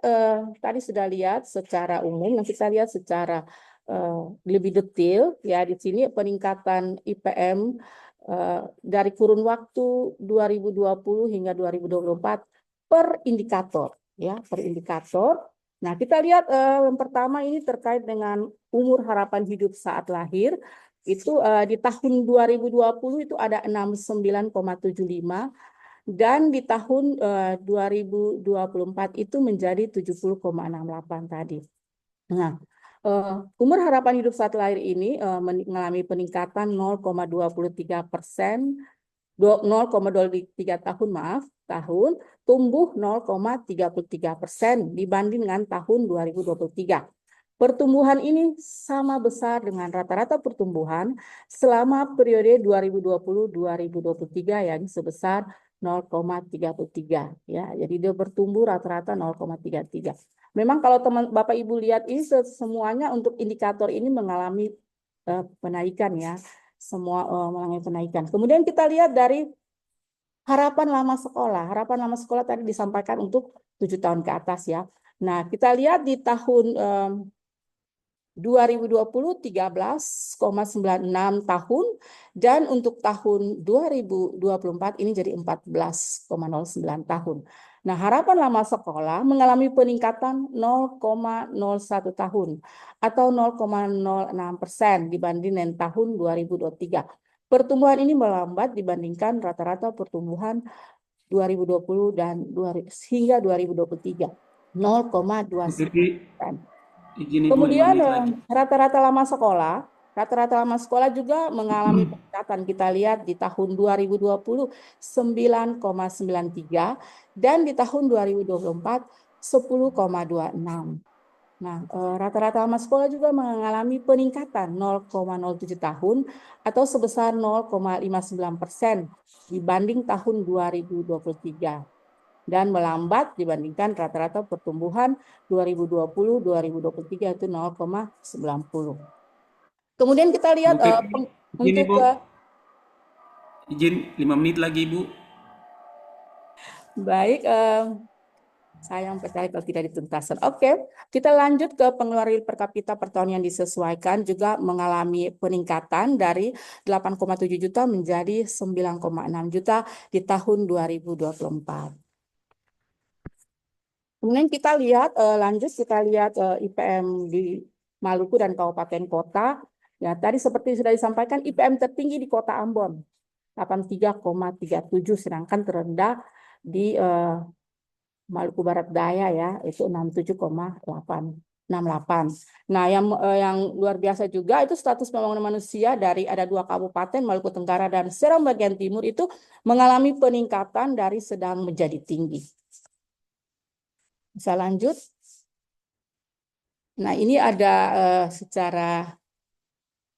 tadi sudah lihat secara umum, nanti kita lihat secara lebih detail ya di sini peningkatan IPM dari kurun waktu 2020 hingga 2024 per indikator ya, per indikator. Nah, kita lihat yang pertama ini terkait dengan umur harapan hidup saat lahir. Itu di tahun 2020 itu ada 69,75 dan di tahun 2024 itu menjadi 70,68 tadi. Nah, umur harapan hidup saat lahir ini mengalami peningkatan 0,23%, 0,23 tahun tahun, tumbuh 0,33% dibanding dengan tahun 2023. Pertumbuhan ini sama besar dengan rata-rata pertumbuhan selama periode 2020-2023 yang sebesar 0,33 ya. Jadi dia bertumbuh rata-rata 0,33. Memang kalau teman Bapak Ibu lihat ini semuanya untuk indikator ini mengalami penaikan ya. Semua mengalami penaikan. Kemudian kita lihat dari harapan lama sekolah. Harapan lama sekolah tadi disampaikan untuk 7 tahun ke atas ya. Nah, kita lihat di tahun 2020 13,96 tahun dan untuk tahun 2024 ini jadi 14,09 tahun. Nah, harapan lama sekolah mengalami peningkatan 0,01 tahun atau 0,06% dibanding dengan tahun 2023. Pertumbuhan ini melambat dibandingkan rata-rata pertumbuhan 2020 dan hingga 2023 0,29%. Kemudian rata-rata lama sekolah juga mengalami peningkatan. Kita lihat di tahun 2020 9,93 dan di tahun 2024 10,26. Nah, rata-rata lama sekolah juga mengalami peningkatan 0,07 tahun atau sebesar 0,59% dibanding tahun 2023. Dan melambat dibandingkan rata-rata pertumbuhan 2020-2023 itu 0,90. Kemudian kita lihat izin 5 menit lagi Ibu. Baik, sayang sekali kalau tidak dituntaskan. Oke, kita lanjut ke pengeluaran per kapita per tahun yang disesuaikan juga mengalami peningkatan dari 8,7 juta menjadi 9,6 juta di tahun 2024. Kemudian kita lihat IPM di Maluku dan kabupaten kota. Ya, tadi seperti sudah disampaikan, IPM tertinggi di Kota Ambon, 83,37, sedangkan terendah di Maluku Barat Daya ya, itu 67,68. Nah, yang luar biasa juga itu status pembangunan manusia dari ada 2 kabupaten, Maluku Tenggara dan Seram bagian timur itu mengalami peningkatan dari sedang menjadi tinggi. Bisa lanjut? Nah, ini ada secara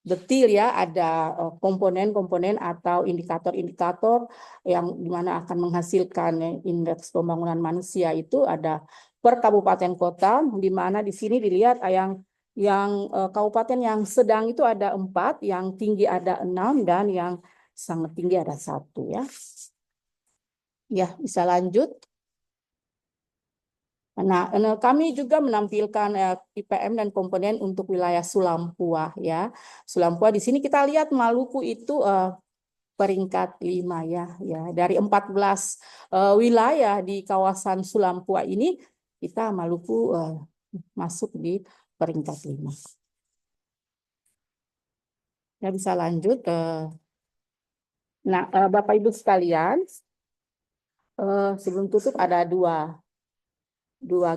detil ya, ada komponen-komponen atau indikator-indikator yang dimana akan menghasilkan indeks pembangunan manusia itu ada per kabupaten kota, di mana di sini dilihat yang kabupaten yang sedang itu ada 4, yang tinggi ada 6, dan yang sangat tinggi ada 1 ya. Ya, bisa lanjut. Nah, kami juga menampilkan IPM dan komponen untuk wilayah Sulampua ya. Sulampua di sini kita lihat Maluku itu peringkat 5 ya. Dari 14 wilayah di kawasan Sulampua ini, kita Maluku masuk di peringkat 5. Ya, bisa lanjut. Nah, Bapak Ibu sekalian, sebelum tutup ada dua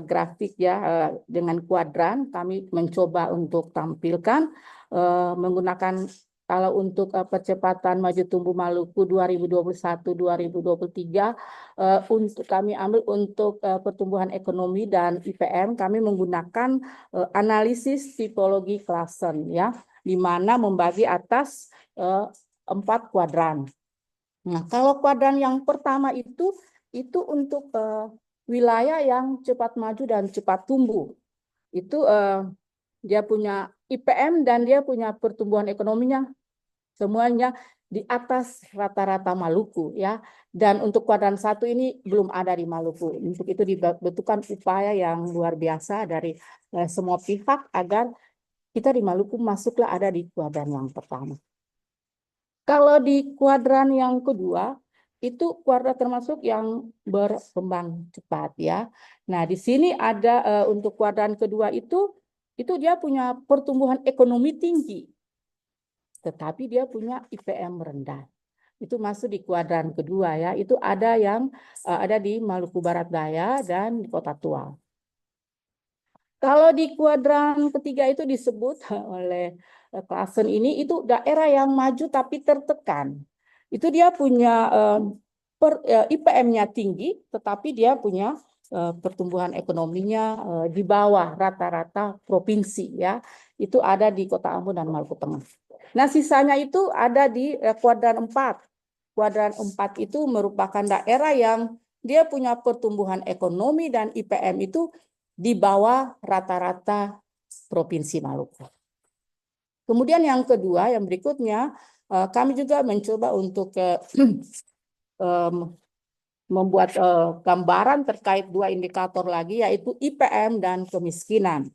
grafik ya dengan kuadran. Kami mencoba untuk tampilkan menggunakan, kalau untuk percepatan maju tumbuh Maluku 2021-2023 untuk kami ambil untuk pertumbuhan ekonomi dan IPM, kami menggunakan analisis tipologi Claassen ya, di mana membagi atas 4 kuadran. Nah, kalau kuadran yang pertama itu untuk wilayah yang cepat maju dan cepat tumbuh. Itu dia punya IPM dan dia punya pertumbuhan ekonominya semuanya di atas rata-rata Maluku ya. Dan untuk kuadran 1 ini belum ada di Maluku. Untuk itu dibutuhkan upaya yang luar biasa dari semua pihak agar kita di Maluku masuklah ada di kuadran yang pertama. Kalau di kuadran yang kedua, itu kuadran termasuk yang berkembang cepat ya. Nah, di sini ada untuk kuadran kedua itu dia punya pertumbuhan ekonomi tinggi, tetapi dia punya IPM rendah. Itu masuk di kuadran kedua ya. Itu ada yang ada di Maluku Barat Daya dan di Kota Tua. Kalau di kuadran ketiga itu disebut oleh Claassen ini itu daerah yang maju tapi tertekan. Itu dia punya IPM-nya tinggi, tetapi dia punya pertumbuhan ekonominya di bawah rata-rata provinsi ya. Itu ada di Kota Ambon dan Maluku Tengah. Nah, sisanya itu ada di kuadran 4. Kuadran 4 itu merupakan daerah yang dia punya pertumbuhan ekonomi dan IPM itu di bawah rata-rata Provinsi Maluku. Kemudian yang kedua, yang berikutnya, kami juga mencoba untuk membuat gambaran terkait 2 indikator lagi, yaitu IPM dan kemiskinan.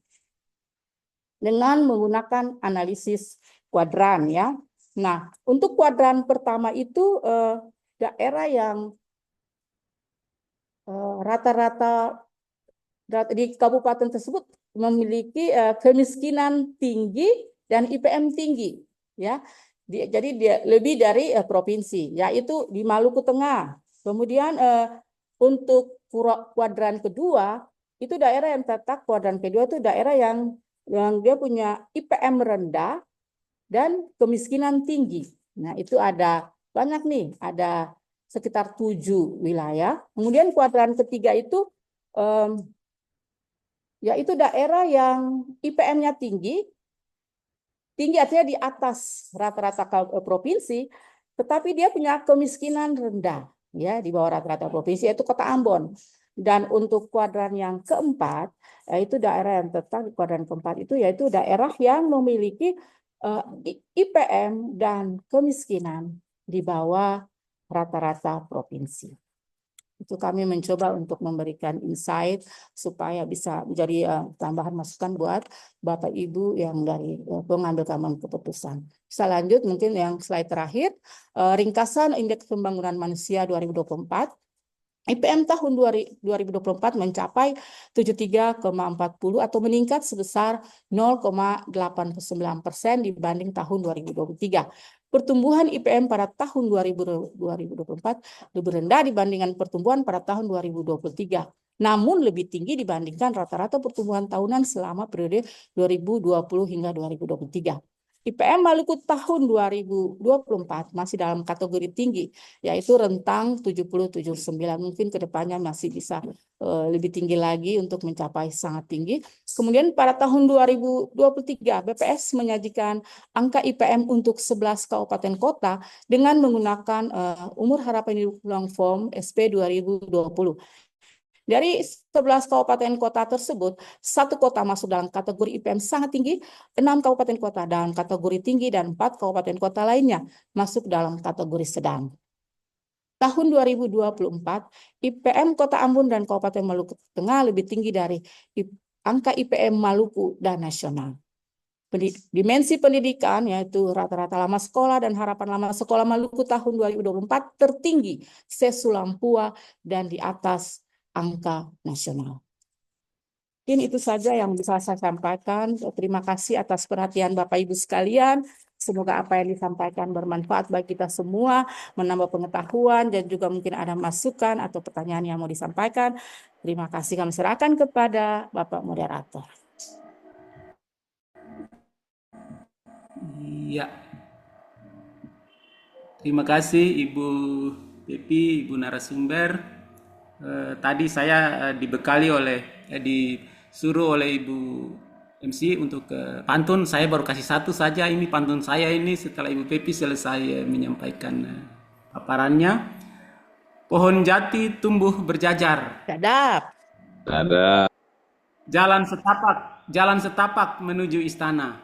Dengan menggunakan analisis kuadran ya. Nah, untuk kuadran pertama itu daerah yang rata-rata di kabupaten tersebut memiliki kemiskinan tinggi dan IPM tinggi ya. Jadi dia lebih dari provinsi, yaitu di Maluku Tengah. Kemudian untuk kuadran kedua itu daerah yang terletak kuadran kedua itu daerah yang dia punya IPM rendah dan kemiskinan tinggi. Nah, itu ada banyak nih, ada sekitar 7 wilayah. Kemudian kuadran ketiga itu yaitu daerah yang IPM-nya tinggi artinya di atas rata-rata provinsi, tetapi dia punya kemiskinan rendah, ya di bawah rata-rata provinsi, yaitu Kota Ambon. Dan untuk kuadran yang keempat, itu daerah yang terletak di kuadran keempat itu, yaitu daerah yang memiliki IPM dan kemiskinan di bawah rata-rata provinsi. Itu kami mencoba untuk memberikan insight supaya bisa menjadi tambahan masukan buat Bapak Ibu yang dari pengambil keputusan. Bisa lanjut mungkin yang slide terakhir, ringkasan Indeks Pembangunan Manusia 2024. IPM tahun 2024 mencapai 73,40 atau meningkat sebesar 0,89% dibanding tahun 2023. Pertumbuhan IPM pada tahun 2024 lebih rendah dibandingkan pertumbuhan pada tahun 2023, namun lebih tinggi dibandingkan rata-rata pertumbuhan tahunan selama periode 2020 hingga 2023. IPM Maluku tahun 2024 masih dalam kategori tinggi, yaitu rentang 70-79. Mungkin ke depannya masih bisa lebih tinggi lagi untuk mencapai sangat tinggi. Kemudian pada tahun 2023, BPS menyajikan angka IPM untuk 11 kabupaten kota dengan menggunakan umur harapan hidup long form SP 2020. Dari 11 kabupaten kota tersebut, 1 kota masuk dalam kategori IPM sangat tinggi, 6 kabupaten kota dalam kategori tinggi, dan 4 kabupaten kota lainnya masuk dalam kategori sedang. Tahun 2024, IPM Kota Ambon dan Kabupaten Maluku Tengah lebih tinggi dari angka IPM Maluku dan nasional. Dimensi pendidikan, yaitu rata-rata lama sekolah dan harapan lama sekolah Maluku tahun 2024 tertinggi se-Sulampua dan di atas angka nasional. Mungkin itu saja yang bisa saya sampaikan. Terima kasih atas perhatian Bapak Ibu sekalian. Semoga apa yang disampaikan bermanfaat bagi kita semua, menambah pengetahuan, dan juga mungkin ada masukan atau pertanyaan yang mau disampaikan. Terima kasih, kami serahkan kepada Bapak Moderator. Iya. Terima kasih Ibu Pepi, Ibu narasumber. Tadi saya disuruh oleh Ibu MC untuk pantun. Saya baru kasih satu saja, ini pantun saya ini setelah Ibu Pepi selesai menyampaikan paparannya. Pohon jati tumbuh berjajar. Dadap. Jalan setapak menuju istana.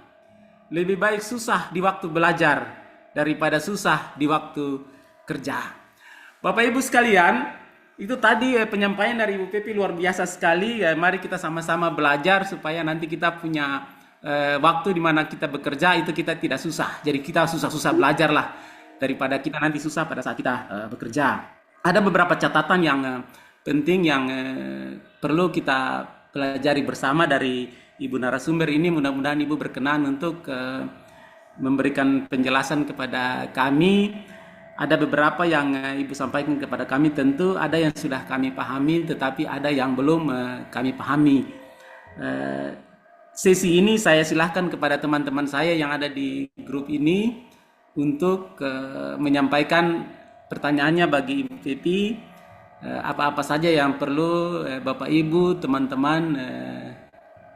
Lebih baik susah di waktu belajar daripada susah di waktu kerja. Bapak Ibu sekalian, itu tadi penyampaian dari Ibu Pepi luar biasa sekali. Mari kita sama-sama belajar supaya nanti kita punya waktu di mana kita bekerja itu kita tidak susah. Jadi kita susah-susah belajar lah daripada kita nanti susah pada saat kita bekerja. Ada beberapa catatan yang penting yang perlu kita pelajari bersama dari Ibu narasumber ini. Mudah-mudahan Ibu berkenan untuk memberikan penjelasan kepada kami. Ada beberapa yang Ibu sampaikan kepada kami, tentu ada yang sudah kami pahami, tetapi ada yang belum kami pahami. Sesi ini saya silahkan kepada teman-teman saya yang ada di grup ini untuk menyampaikan pertanyaannya bagi Ibu Pepi, apa-apa saja yang perlu Bapak Ibu, teman-teman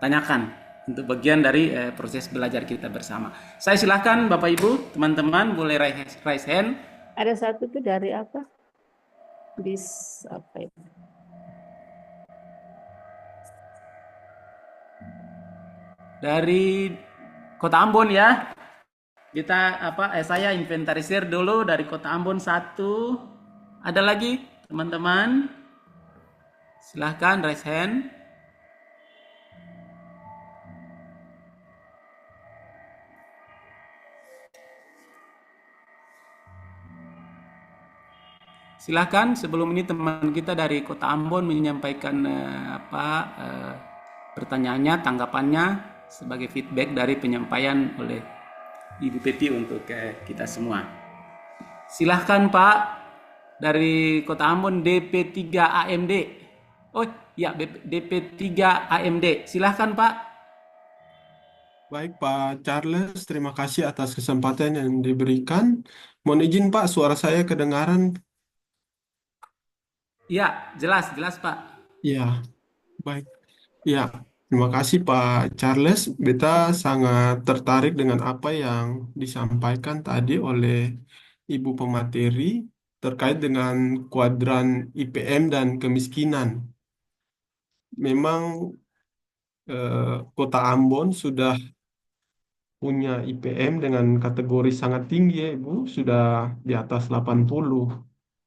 tanyakan untuk bagian dari proses belajar kita bersama. Saya silahkan Bapak Ibu, teman-teman boleh raise hand. Ada satu tuh dari apa? Apa itu? Dari Kota Ambon ya. Saya inventarisir dulu dari Kota Ambon 1. Ada lagi teman-teman? Silahkan raise hand. Silahkan, sebelum ini teman kita dari Kota Ambon menyampaikan pertanyaannya, tanggapannya sebagai feedback dari penyampaian oleh Ibu Pepi untuk kita semua. Silahkan Pak, dari Kota Ambon DP3 AMD. Oh ya, DP3 AMD. Silahkan Pak. Baik Pak Charles, terima kasih atas kesempatan yang diberikan. Mohon izin Pak, suara saya kedengaran. Ya, jelas Pak. Ya, baik. Ya, terima kasih Pak Charles. Beta sangat tertarik dengan apa yang disampaikan tadi oleh Ibu pemateri terkait dengan kuadran IPM dan kemiskinan. Memang Kota Ambon sudah punya IPM dengan kategori sangat tinggi ya Ibu, sudah di atas 80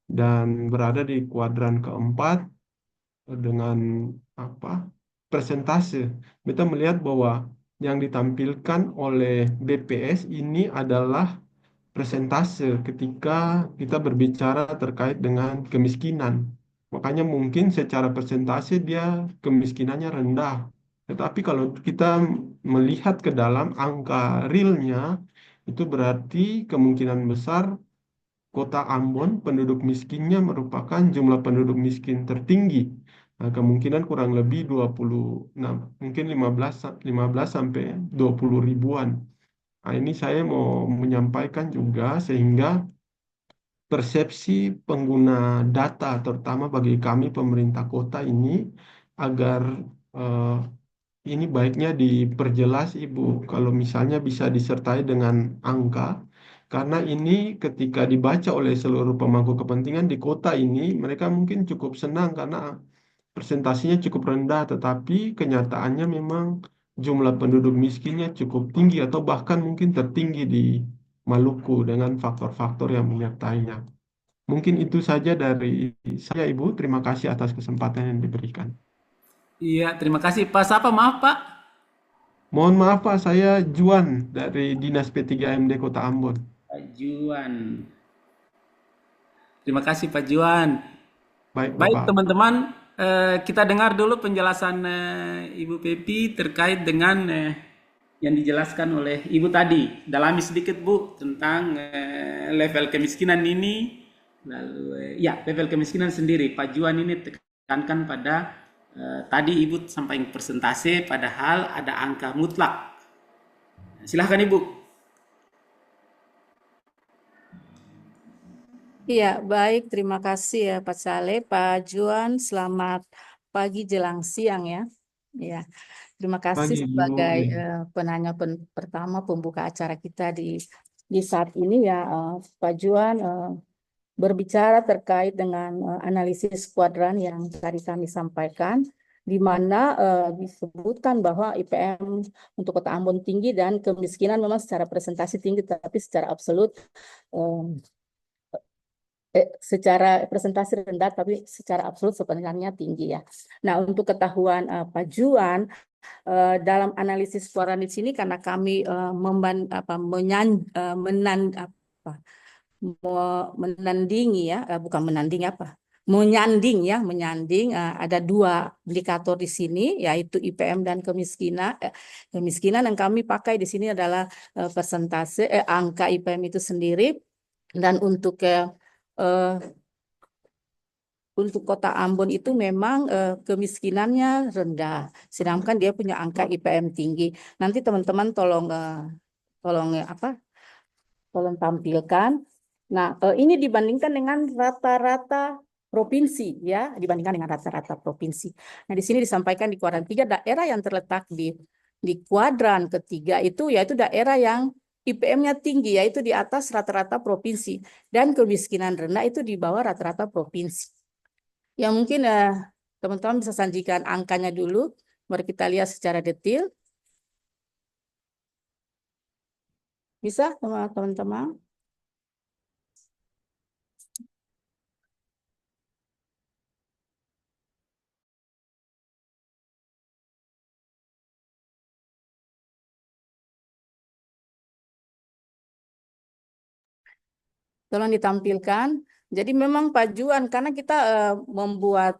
dan berada di kuadran keempat dengan persentase. Kita melihat bahwa yang ditampilkan oleh BPS ini adalah persentase ketika kita berbicara terkait dengan kemiskinan. Makanya mungkin secara persentase dia kemiskinannya rendah. Tetapi kalau kita melihat ke dalam angka realnya, itu berarti kemungkinan besar Kota Ambon penduduk miskinnya merupakan jumlah penduduk miskin tertinggi. Nah, kemungkinan kurang lebih 26, mungkin 15 sampai 20 ribuan. Nah, ini saya mau menyampaikan juga sehingga persepsi pengguna data, terutama bagi kami pemerintah kota ini, agar eh, ini baiknya diperjelas, Ibu, kalau misalnya bisa disertai dengan angka, karena ini ketika dibaca oleh seluruh pemangku kepentingan di kota ini, mereka mungkin cukup senang karena presentasinya cukup rendah, tetapi kenyataannya memang jumlah penduduk miskinnya cukup tinggi atau bahkan mungkin tertinggi di Maluku dengan faktor-faktor yang menyertainya. Mungkin itu saja dari saya, Ibu. Terima kasih atas kesempatan yang diberikan. Iya, terima kasih. Pak, siapa? Maaf, Pak. Mohon maaf Pak, saya Juan dari Dinas P3MD Kota Ambon. Pak Juan. Terima kasih, Pak Juan. Baik Baik, Bapak. teman-teman, kita dengar dulu penjelasan Ibu Pepi terkait dengan yang dijelaskan oleh Ibu tadi. Dalami sedikit, Bu, tentang level kemiskinan ini. Lalu, ya, level kemiskinan sendiri. Pak Juan ini tekankan pada tadi Ibu sampaikan persentase, padahal ada angka mutlak. Silahkan, Ibu. Iya, baik. Terima kasih ya Pak Saleh, Pak Juan. Selamat pagi jelang siang ya. Ya, terima kasih Pagi Ibu. sebagai penanya pertama pembuka acara kita di saat ini ya, Pak Juan berbicara terkait dengan analisis kuadran yang tadi kami sampaikan, di mana disebutkan bahwa IPM untuk Kota Ambon tinggi dan kemiskinan memang secara presentasi tinggi, tapi secara absolut secara presentasi rendah, tapi secara absolut sebenarnya tinggi ya. Nah, untuk ketahuan Pak Juan, dalam analisis kuadran di sini karena kami menandingi ya, bukan menanding apa, menyanding ada dua indikator di sini yaitu IPM dan kemiskinan. Kemiskinan yang kami pakai di sini adalah persentase angka IPM itu sendiri, dan untuk Kota Ambon itu memang kemiskinannya rendah, sedangkan dia punya angka IPM tinggi. Nanti teman-teman tolong tampilkan. Nah, ini dibandingkan dengan rata-rata provinsi ya, dibandingkan dengan rata-rata provinsi. Nah, di sini disampaikan di kuadran 3 daerah yang terletak di kuadran ketiga itu yaitu daerah yang IPM-nya tinggi, yaitu di atas rata-rata provinsi, dan kemiskinan rendah itu di bawah rata-rata provinsi. Yang mungkin teman-teman bisa sajikan angkanya dulu, mari kita lihat secara detail. Bisa teman-teman? Tolong ditampilkan. Jadi memang Pak Juan, karena kita membuat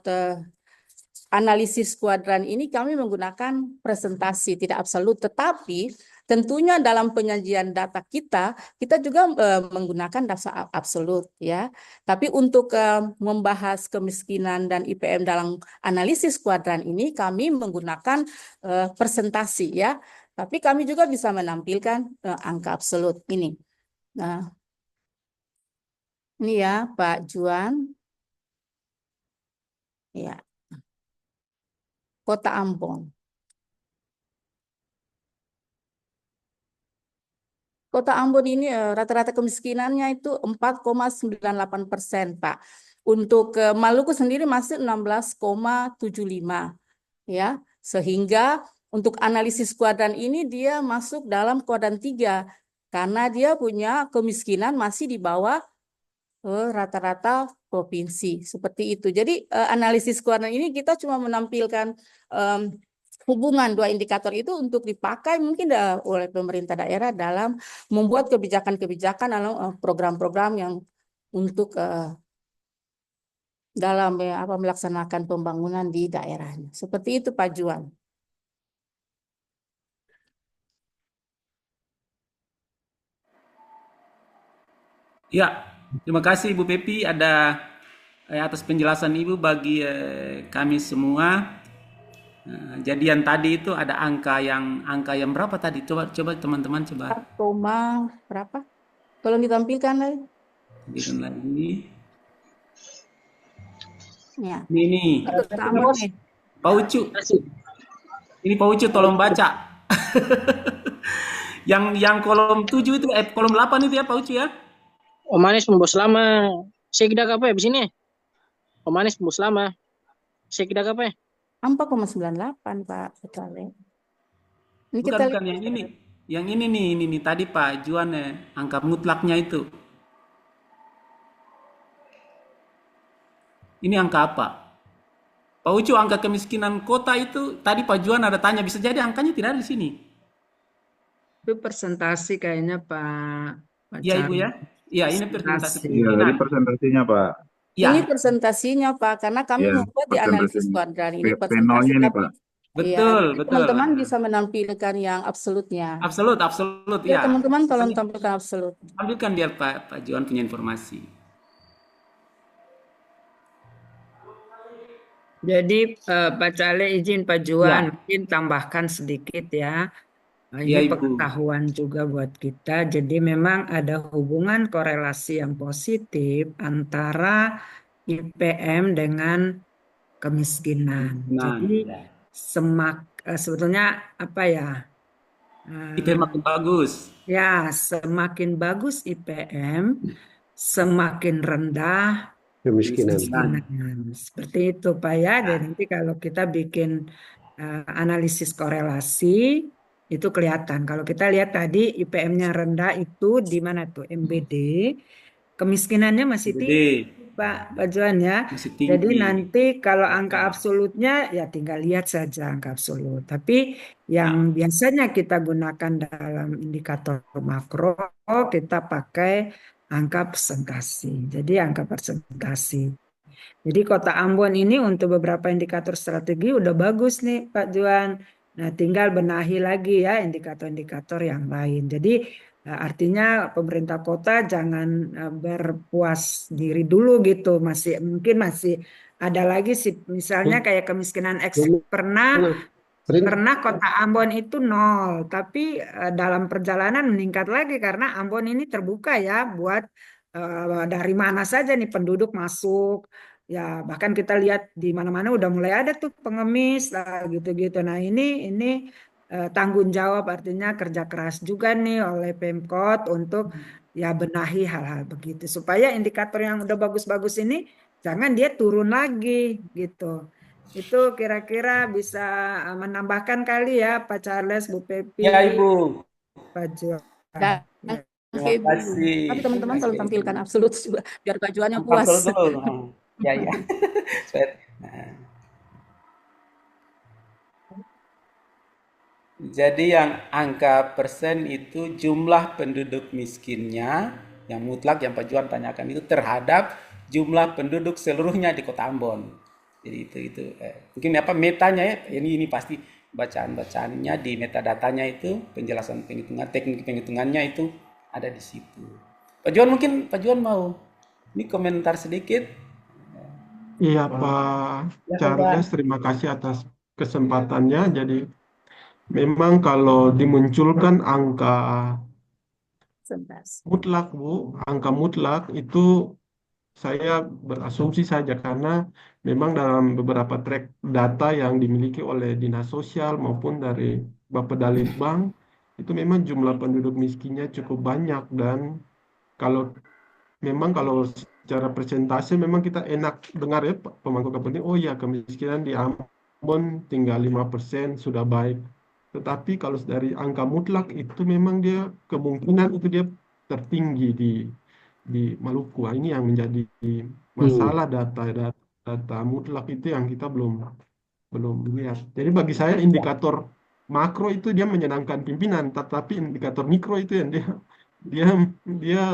analisis kuadran ini kami menggunakan presentasi tidak absolut, tetapi tentunya dalam penyajian data kita juga menggunakan data absolut ya. Tapi untuk membahas kemiskinan dan IPM dalam analisis kuadran ini kami menggunakan presentasi ya. Tapi kami juga bisa menampilkan angka absolut ini. Nah, ini ya Pak Juan. Ya. Kota Ambon. Kota Ambon ini rata-rata kemiskinannya itu 4,98%, Pak. Untuk Maluku sendiri masih 16,75 ya. Sehingga untuk analisis kuadran ini dia masuk dalam kuadran 3 karena dia punya kemiskinan masih di bawah rata-rata provinsi seperti itu. Jadi analisis kuadran ini kita cuma menampilkan hubungan dua indikator itu untuk dipakai mungkin oleh pemerintah daerah dalam membuat kebijakan-kebijakan dalam program-program yang untuk dalam melaksanakan pembangunan di daerahnya. Seperti itu Pak Juan. Ya, terima kasih Ibu Pepi ada atas penjelasan Ibu bagi kami semua. Jadi yang tadi itu ada angka yang berapa tadi? Coba teman-teman coba 4, berapa? Tolong ditampilkan lagi. bikin lagi. Ya. Ini Kota Ambon nih. Pak Ucu. Ini Pak Ucu tolong baca. Yang kolom 7 itu kolom 8 itu ya Pak Ucu ya. Omanis Bos Lama. Sekdak apa ya di sini? Omanis Bos Lama. Sekdak apa ya? 4,98 Pak Sekali. Ini Bukan kita bukan yang ini. Yang ini nih tadi Pak Juan angka mutlaknya itu. Ini angka apa? Pak Ucu angka kemiskinan kota itu tadi Pak Juan ada tanya bisa jadi angkanya tidak ada di sini. Itu persentase kayaknya Pak Iya Ibu ya. Charles. Iya ini persentase Persentase. Iya, kemiskinan. tadi persentasinya Pak. Ya, Ini presentasinya Pak, karena kami Ya, membuat di analisis persentasenya. kuadran ini P0-nya presentasi, ini, tapi Pak. betul, iya, betul. teman-teman bisa menampilkan yang absolutnya. Absolut Ya, ya. teman-teman tolong tampilkan absolut. Ambilkan biar Pak Juan punya informasi. Jadi Pak Cale izin Pak Juan mungkin tambahkan sedikit ya. Ya, Ini Ibu. pengetahuan juga buat kita. Jadi memang ada hubungan korelasi yang positif antara IPM dengan kemiskinan. Nah, Jadi sebetulnya apa ya? IPM makin bagus. Ya, semakin bagus IPM, semakin rendah Kemiskinan. kemiskinan. Seperti itu Pak ya. Jadi nanti kalau kita bikin analisis korelasi itu kelihatan. Kalau kita lihat tadi IPM-nya rendah itu di mana tuh? MBD. Kemiskinannya masih MBD. tinggi Pak Juan ya. Masih tinggi. Jadi nanti kalau angka absolutnya ya tinggal lihat saja angka absolut. Tapi yang biasanya kita gunakan dalam indikator makro kita pakai angka persentase. Jadi angka persentase. Jadi Kota Ambon ini untuk beberapa indikator strategi udah bagus nih Pak Juan. Nah, tinggal benahi lagi ya indikator-indikator yang lain. Jadi artinya pemerintah kota jangan berpuas diri dulu gitu. Mungkin masih ada lagi sih, misalnya kayak kemiskinan ekstrim pernah Kota Ambon itu 0, tapi dalam perjalanan meningkat lagi karena Ambon ini terbuka ya buat dari mana saja nih penduduk masuk. Ya, bahkan kita lihat di mana-mana udah mulai ada tuh pengemis gitu-gitu. Nah, ini tanggung jawab artinya kerja keras juga nih oleh Pemkot untuk ya benahi hal-hal begitu supaya indikator yang udah bagus-bagus ini jangan dia turun lagi gitu. Itu kira-kira bisa menambahkan kali ya Pak Charles, Bu Pepi, Ya Ibu. Pak Juan. Dan Terima kasih. tapi teman-teman tolong tampilkan absolut juga biar Pak Juan yang puas. Ya. Nah. Jadi yang angka persen itu jumlah penduduk miskinnya yang mutlak yang Pak Juan tanyakan itu terhadap jumlah penduduk seluruhnya di Kota Ambon. Jadi itu mungkin apa metanya ya ini pasti bacaan-bacaannya di metadatanya itu penjelasan penghitungan teknik penghitungannya itu ada di situ. Pak Juan mungkin Pak Juan mau ini komentar sedikit. Iya Pak Charles, terima kasih atas kesempatannya. Jadi memang kalau dimunculkan angka mutlak Bu, angka mutlak itu saya berasumsi saja karena memang dalam beberapa track data yang dimiliki oleh Dinas Sosial maupun dari Bapedalitbang itu memang jumlah penduduk miskinnya cukup banyak dan kalau secara persentase memang kita enak dengar ya pemangku kepentingan, oh ya kemiskinan di Ambon tinggal 5% sudah baik. Tetapi kalau dari angka mutlak itu memang dia kemungkinan itu dia tertinggi di Maluku. Ini yang menjadi masalah data mutlak itu yang kita belum lihat. Jadi bagi saya indikator makro itu dia menyenangkan pimpinan, tetapi indikator mikro itu yang dia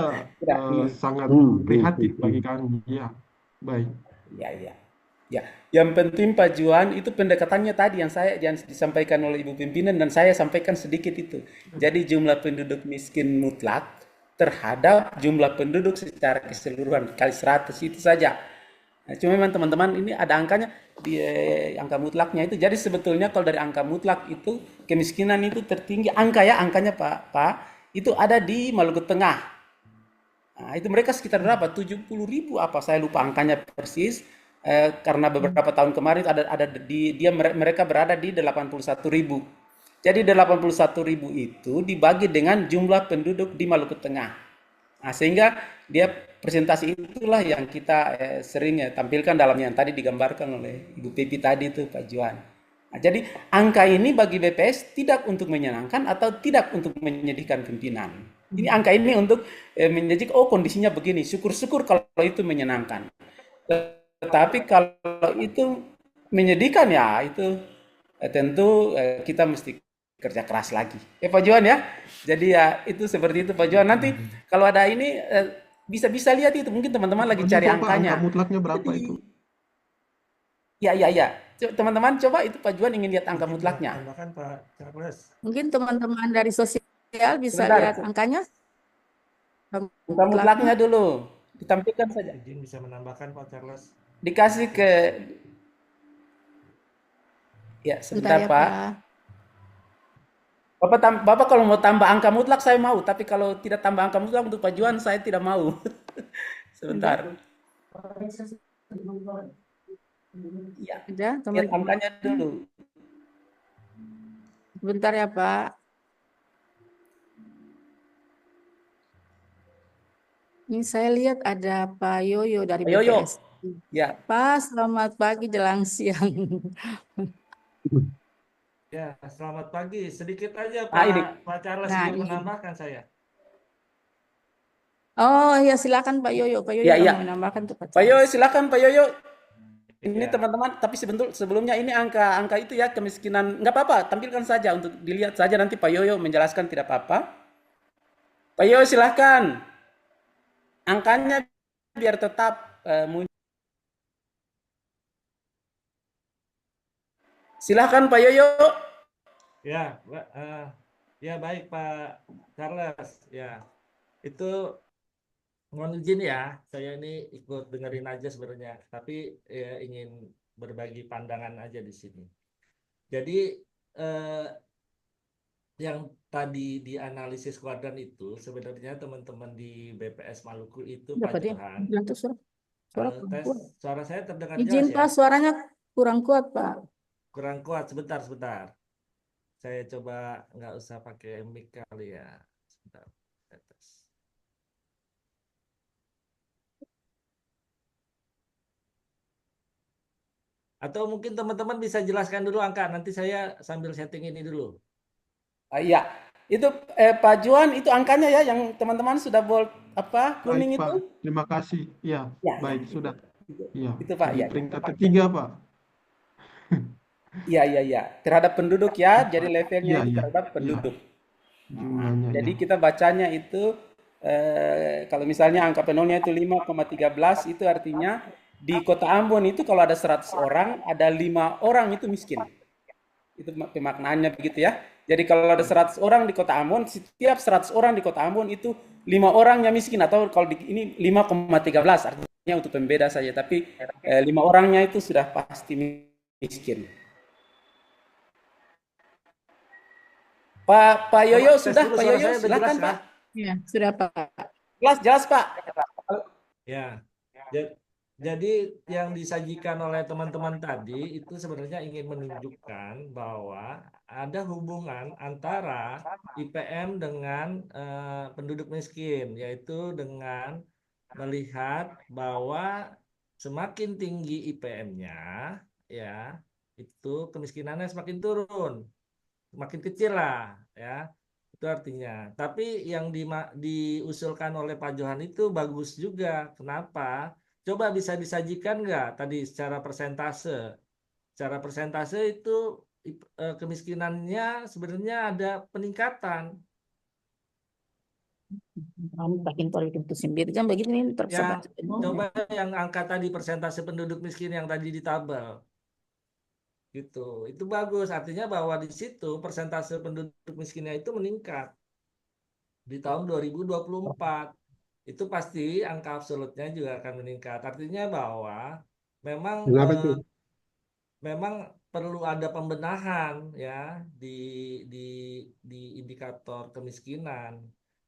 sangat prihatin bagi kami. Ya, baik. Ya, ya. Ya, yang penting Pak Juan itu pendekatannya tadi yang disampaikan oleh Ibu Pimpinan dan saya sampaikan sedikit itu. Jadi jumlah penduduk miskin mutlak terhadap jumlah penduduk secara keseluruhan kali 100 itu saja. Nah, cuma memang teman-teman ini ada angkanya di angka mutlaknya itu. Jadi sebetulnya kalau dari angka mutlak itu kemiskinan itu tertinggi angkanya Pak itu ada di Maluku Tengah. Nah, itu mereka sekitar berapa? 70.000 apa saya lupa angkanya persis. Karena beberapa tahun kemarin ada mereka berada di 81.000. Jadi 81.000 itu dibagi dengan jumlah penduduk di Maluku Tengah. Nah, sehingga dia presentasi itulah yang kita sering tampilkan dalam yang tadi digambarkan oleh Ibu Pepi tadi itu Pak Juan. Nah, jadi angka ini bagi BPS tidak untuk menyenangkan atau tidak untuk menyedihkan pimpinan. Ini angka ini untuk menjadi kondisinya begini. Syukur-syukur kalau itu menyenangkan. Tetapi kalau itu menyedihkan ya itu tentu kita mesti kerja keras lagi. Pak Juan ya. Jadi ya itu seperti itu Pak Juan. Nanti kalau ada ini bisa lihat itu mungkin teman-teman lagi cari Coba angkanya. angka mutlaknya berapa itu? Ya. Teman-teman coba itu Pak Juan ingin lihat angka mutlaknya. Tambahkan Pak Charles. Mungkin teman-teman dari sosial bisa Sebentar. lihat angkanya. Angka mutlaknya dulu ditampilkan saja. Izin bisa menambahkan Pak Charles. Dikasih ke ya sebentar Bentar ya, Pak. Bapak kalau mau tambah angka mutlak saya mau, tapi kalau tidak tambah angka mutlak untuk Pak Juan saya tidak mau. Sebentar. Ya, Ada lihat teman-teman. angkanya dulu. Bentar ya Pak. Ini saya lihat ada Pak Yoyo dari Pak Yoyo. BPS. Ya. Pak, selamat pagi jelang siang. Ya, selamat pagi. Sedikit aja ini. Pak Charles Nah, ingin ini. menambahkan saya. Oh ya silakan Pak Yoyo. Pak Yoyo Ya. mau menambahkan tuh Pak Pak Yoyo Charles. silakan Pak Yoyo. Ini Ya. teman-teman, tapi sebelumnya ini angka itu ya kemiskinan nggak apa-apa, tampilkan saja untuk dilihat saja nanti Pak Yoyo menjelaskan tidak apa-apa. Pak Yoyo silakan. Angkanya biar tetap muncul. Silakan Pak Yoyo. Ya, ya baik Pak Charles. Ya, itu mohon izin ya, saya ini ikut dengerin aja sebenarnya, tapi ya, ingin berbagi pandangan aja di sini. Jadi yang tadi dianalisis kuadran itu sebenarnya teman-teman di BPS Maluku itu Pak Johan. Suara saya terdengar Izin jelas Pak, ya? suaranya kurang kuat Pak. Kurang kuat, sebentar. Saya coba nggak usah pakai mic kali ya. Sebentar. Atau mungkin teman-teman bisa jelaskan dulu angka, nanti saya sambil setting ini dulu. Iya, itu Pak Juan itu angkanya ya yang teman-teman sudah kuning Baik, Pak. itu. Terima kasih. Ya, baik sudah. Iya. Itu Pak Di ya. peringkat ketiga Pak. Iya. Terhadap penduduk ya, jadi levelnya itu terhadap penduduk. Jumlahnya, Jadi kita bacanya itu kalau misalnya angka penolnya itu 5,13 itu artinya di Kota Ambon itu kalau ada 100 orang, ada 5 orang itu miskin. Itu pemaknaannya begitu ya. Jadi kalau ada 100 orang di Kota Ambon, setiap 100 orang di Kota Ambon itu 5 orangnya miskin, atau kalau ini 5,13 artinya untuk pembeda saja, tapi 5 orangnya itu sudah pasti miskin. Pak Yoyo sudah, Pak Yoyo silakan Pak. Ya, sudah Pak. Jelas Pak. Ya. Jadi yang disajikan oleh teman-teman tadi itu sebenarnya ingin menunjukkan bahwa ada hubungan antara IPM dengan penduduk miskin, yaitu dengan melihat bahwa semakin tinggi IPM-nya, ya itu kemiskinannya semakin turun, semakin kecil lah, ya. Itu artinya. Tapi yang diusulkan oleh Pak Johan itu bagus juga. Kenapa? Coba bisa disajikan nggak tadi secara persentase? Secara persentase itu kemiskinannya sebenarnya ada peningkatan. Makin itu sendiri kan begini Ya, tersebar. coba yang angka tadi persentase penduduk miskin yang tadi di tabel. Gitu. Itu bagus, artinya bahwa di situ persentase penduduk miskinnya itu meningkat di tahun 2024. Itu pasti angka absolutnya juga akan meningkat. Artinya bahwa memang Kenapa itu? memang perlu ada pembenahan ya di di di indikator kemiskinan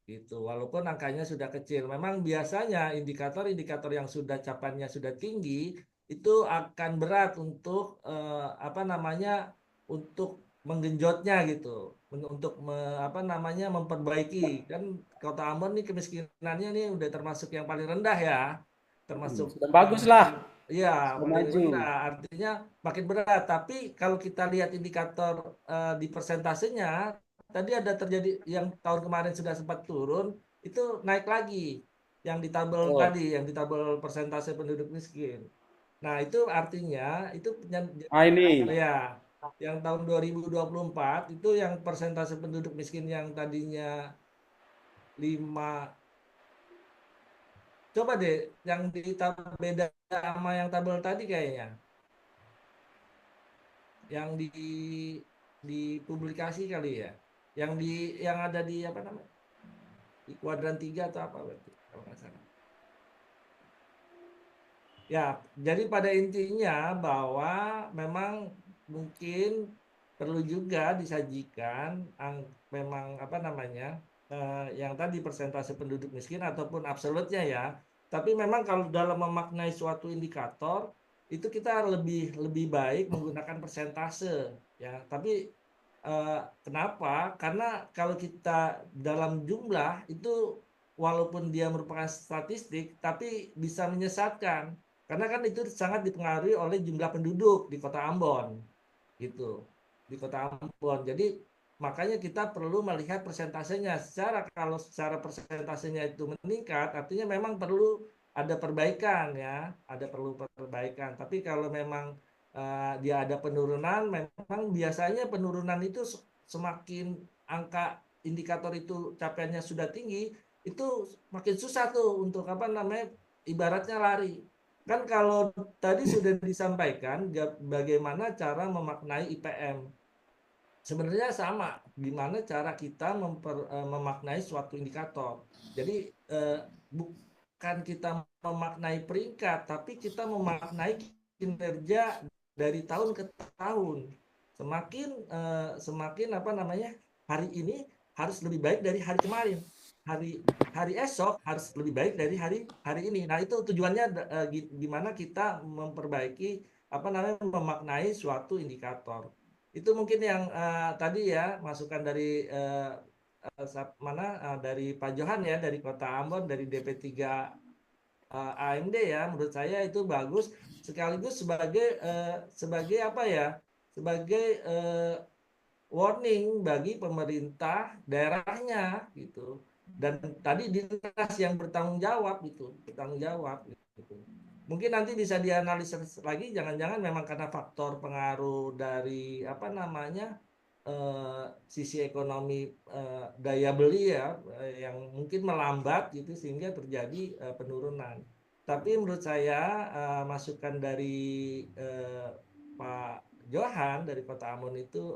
gitu. Walaupun angkanya sudah kecil, memang biasanya indikator-indikator yang sudah capaiannya sudah tinggi itu akan berat untuk apa namanya untuk menggenjotnya gitu, untuk apa namanya memperbaiki. Kan Kota Ambon nih kemiskinannya nih udah termasuk yang paling rendah ya, termasuk Sudah bagus lah, ya sudah paling maju. rendah. Artinya makin berat. Tapi kalau kita lihat indikator di persentasenya, tadi ada terjadi yang tahun kemarin sudah sempat turun, itu naik lagi. Yang di tabel Oh, tadi, yang di tabel persentase penduduk miskin. Nah, itu artinya itu ini. ya yang tahun 2024 itu yang persentase penduduk miskin yang tadinya 5. Coba deh yang di tabel beda sama yang tabel tadi kayaknya. Yang dipublikasi kali ya. Yang ada di apa namanya? Di kuadran 3 atau apa berarti kalau nggak salah. Ya, jadi pada intinya bahwa memang mungkin perlu juga disajikan memang apa namanya yang tadi persentase penduduk miskin ataupun absolutnya ya. Tapi memang kalau dalam memaknai suatu indikator itu kita lebih baik menggunakan persentase ya. Tapi kenapa? Karena kalau kita dalam jumlah itu walaupun dia merupakan statistik tapi bisa menyesatkan. Karena kan itu sangat dipengaruhi oleh jumlah penduduk di Kota Ambon gitu. Di Kota Ambon. Jadi makanya kita perlu melihat persentasenya. Kalau secara persentasenya itu meningkat, artinya memang perlu ada perbaikan ya, ada perlu perbaikan. Tapi kalau memang dia ada penurunan, memang biasanya penurunan itu semakin angka indikator itu capaiannya sudah tinggi, itu makin susah tuh untuk apa namanya ibaratnya lari. Kan kalau tadi sudah disampaikan bagaimana cara memaknai IPM. Sebenarnya sama, gimana cara kita memaknai suatu indikator. Jadi bukan kita memaknai peringkat, tapi kita memaknai kinerja dari tahun ke tahun. Semakin apa namanya hari ini harus lebih baik dari hari kemarin. Hari esok harus lebih baik dari hari ini. Nah itu tujuannya gimana kita memperbaiki apa namanya memaknai suatu indikator. Itu mungkin yang tadi ya masukan dari dari Pak Johan ya dari Kota Ambon dari DP3 AMD ya menurut saya itu bagus sekaligus sebagai apa ya sebagai warning bagi pemerintah daerahnya gitu dan tadi dinas yang bertanggung jawab gitu. Mungkin nanti bisa dianalisis lagi jangan-jangan memang karena faktor pengaruh dari apa namanya sisi ekonomi daya beli ya yang mungkin melambat gitu sehingga terjadi penurunan. Tapi menurut saya masukan dari Pak Johan dari Kota Ambon itu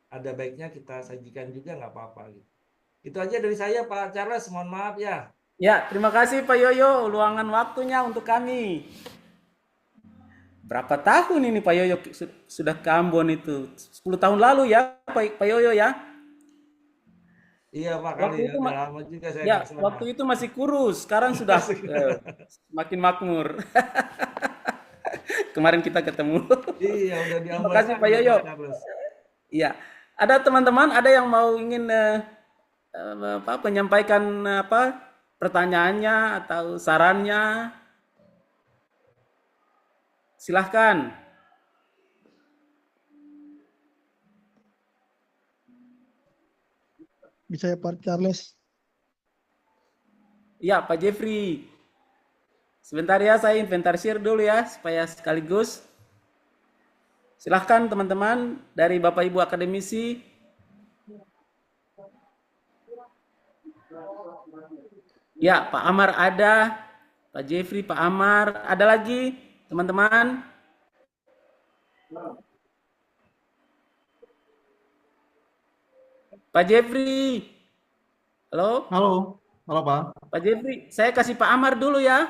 ada baiknya kita sajikan juga nggak apa-apa gitu. Itu aja dari saya Pak Charles, mohon maaf ya. Ya, terima kasih Pak Yoyo luangan waktunya untuk kami. Berapa tahun ini Pak Yoyo sudah ke Ambon itu? 10 tahun lalu ya Pak Yoyo ya? Iya Pak kali Waktu ya, itu udah lama juga saya ya, nggak kesana. waktu itu masih kurus, sekarang sudah semakin makmur. Kemarin kita ketemu. Iya, udah di Terima Ambon kasih sana, Pak Yoyo. Pak Charles. Iya. Ada teman-teman ada yang mau ingin menyampaikan pertanyaannya atau sarannya? Silahkan. Bisa ya Pak Charles? Iya Pak Jeffrey. Sebentar ya saya inventarisir dulu ya supaya sekaligus. Silahkan teman-teman dari Bapak Ibu akademisi. Ya, Pak Amar ada, Pak Jeffrey, Pak Amar, ada lagi teman-teman? Pak Jeffrey, halo, Halo, halo Pak. Pak Jeffrey, saya kasih Pak Amar dulu ya.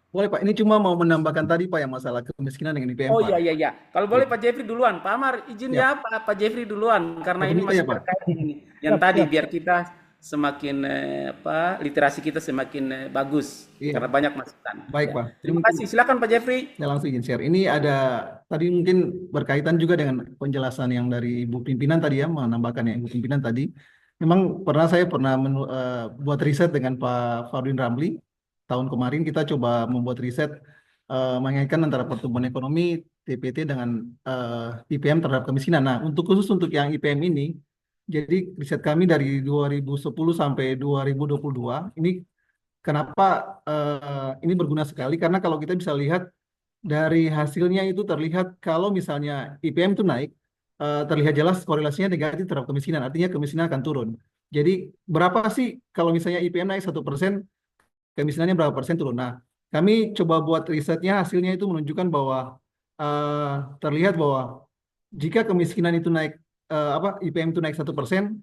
Boleh Pak, ini cuma mau menambahkan tadi Pak yang masalah kemiskinan dengan IPM Oh Pak. iya iya iya. Kalau Ya, boleh Pak Jeffrey duluan. Pak Amar izin ya. ya Pak Jeffrey duluan karena Satu ini menit masih aja Pak. terkait ini. Yang Siap, tadi siap. biar kita semakin literasi kita semakin bagus Iya, karena banyak masukan. baik Ya. Pak. Ini Terima mungkin kasih. Silakan Pak Jeffrey. saya langsung izin share. Ini ada tadi mungkin berkaitan juga dengan penjelasan yang dari Ibu Pimpinan tadi ya, menambahkan ya Ibu Pimpinan tadi. Memang saya pernah buat riset dengan Pak Fardin Ramli. Tahun kemarin kita coba membuat riset mengaitkan antara pertumbuhan ekonomi TPT dengan IPM terhadap kemiskinan. Nah, khusus untuk yang IPM ini, jadi riset kami dari 2010 sampai 2022, ini kenapa ini berguna sekali? Karena kalau kita bisa lihat dari hasilnya itu terlihat kalau misalnya IPM itu naik, terlihat jelas korelasinya negatif terhadap kemiskinan. Artinya kemiskinan akan turun. Jadi berapa sih kalau misalnya IPM naik 1%, kemiskinannya berapa persen turun? Nah, kami coba buat risetnya, hasilnya itu menunjukkan bahwa terlihat bahwa jika kemiskinan itu naik, IPM itu naik 1%,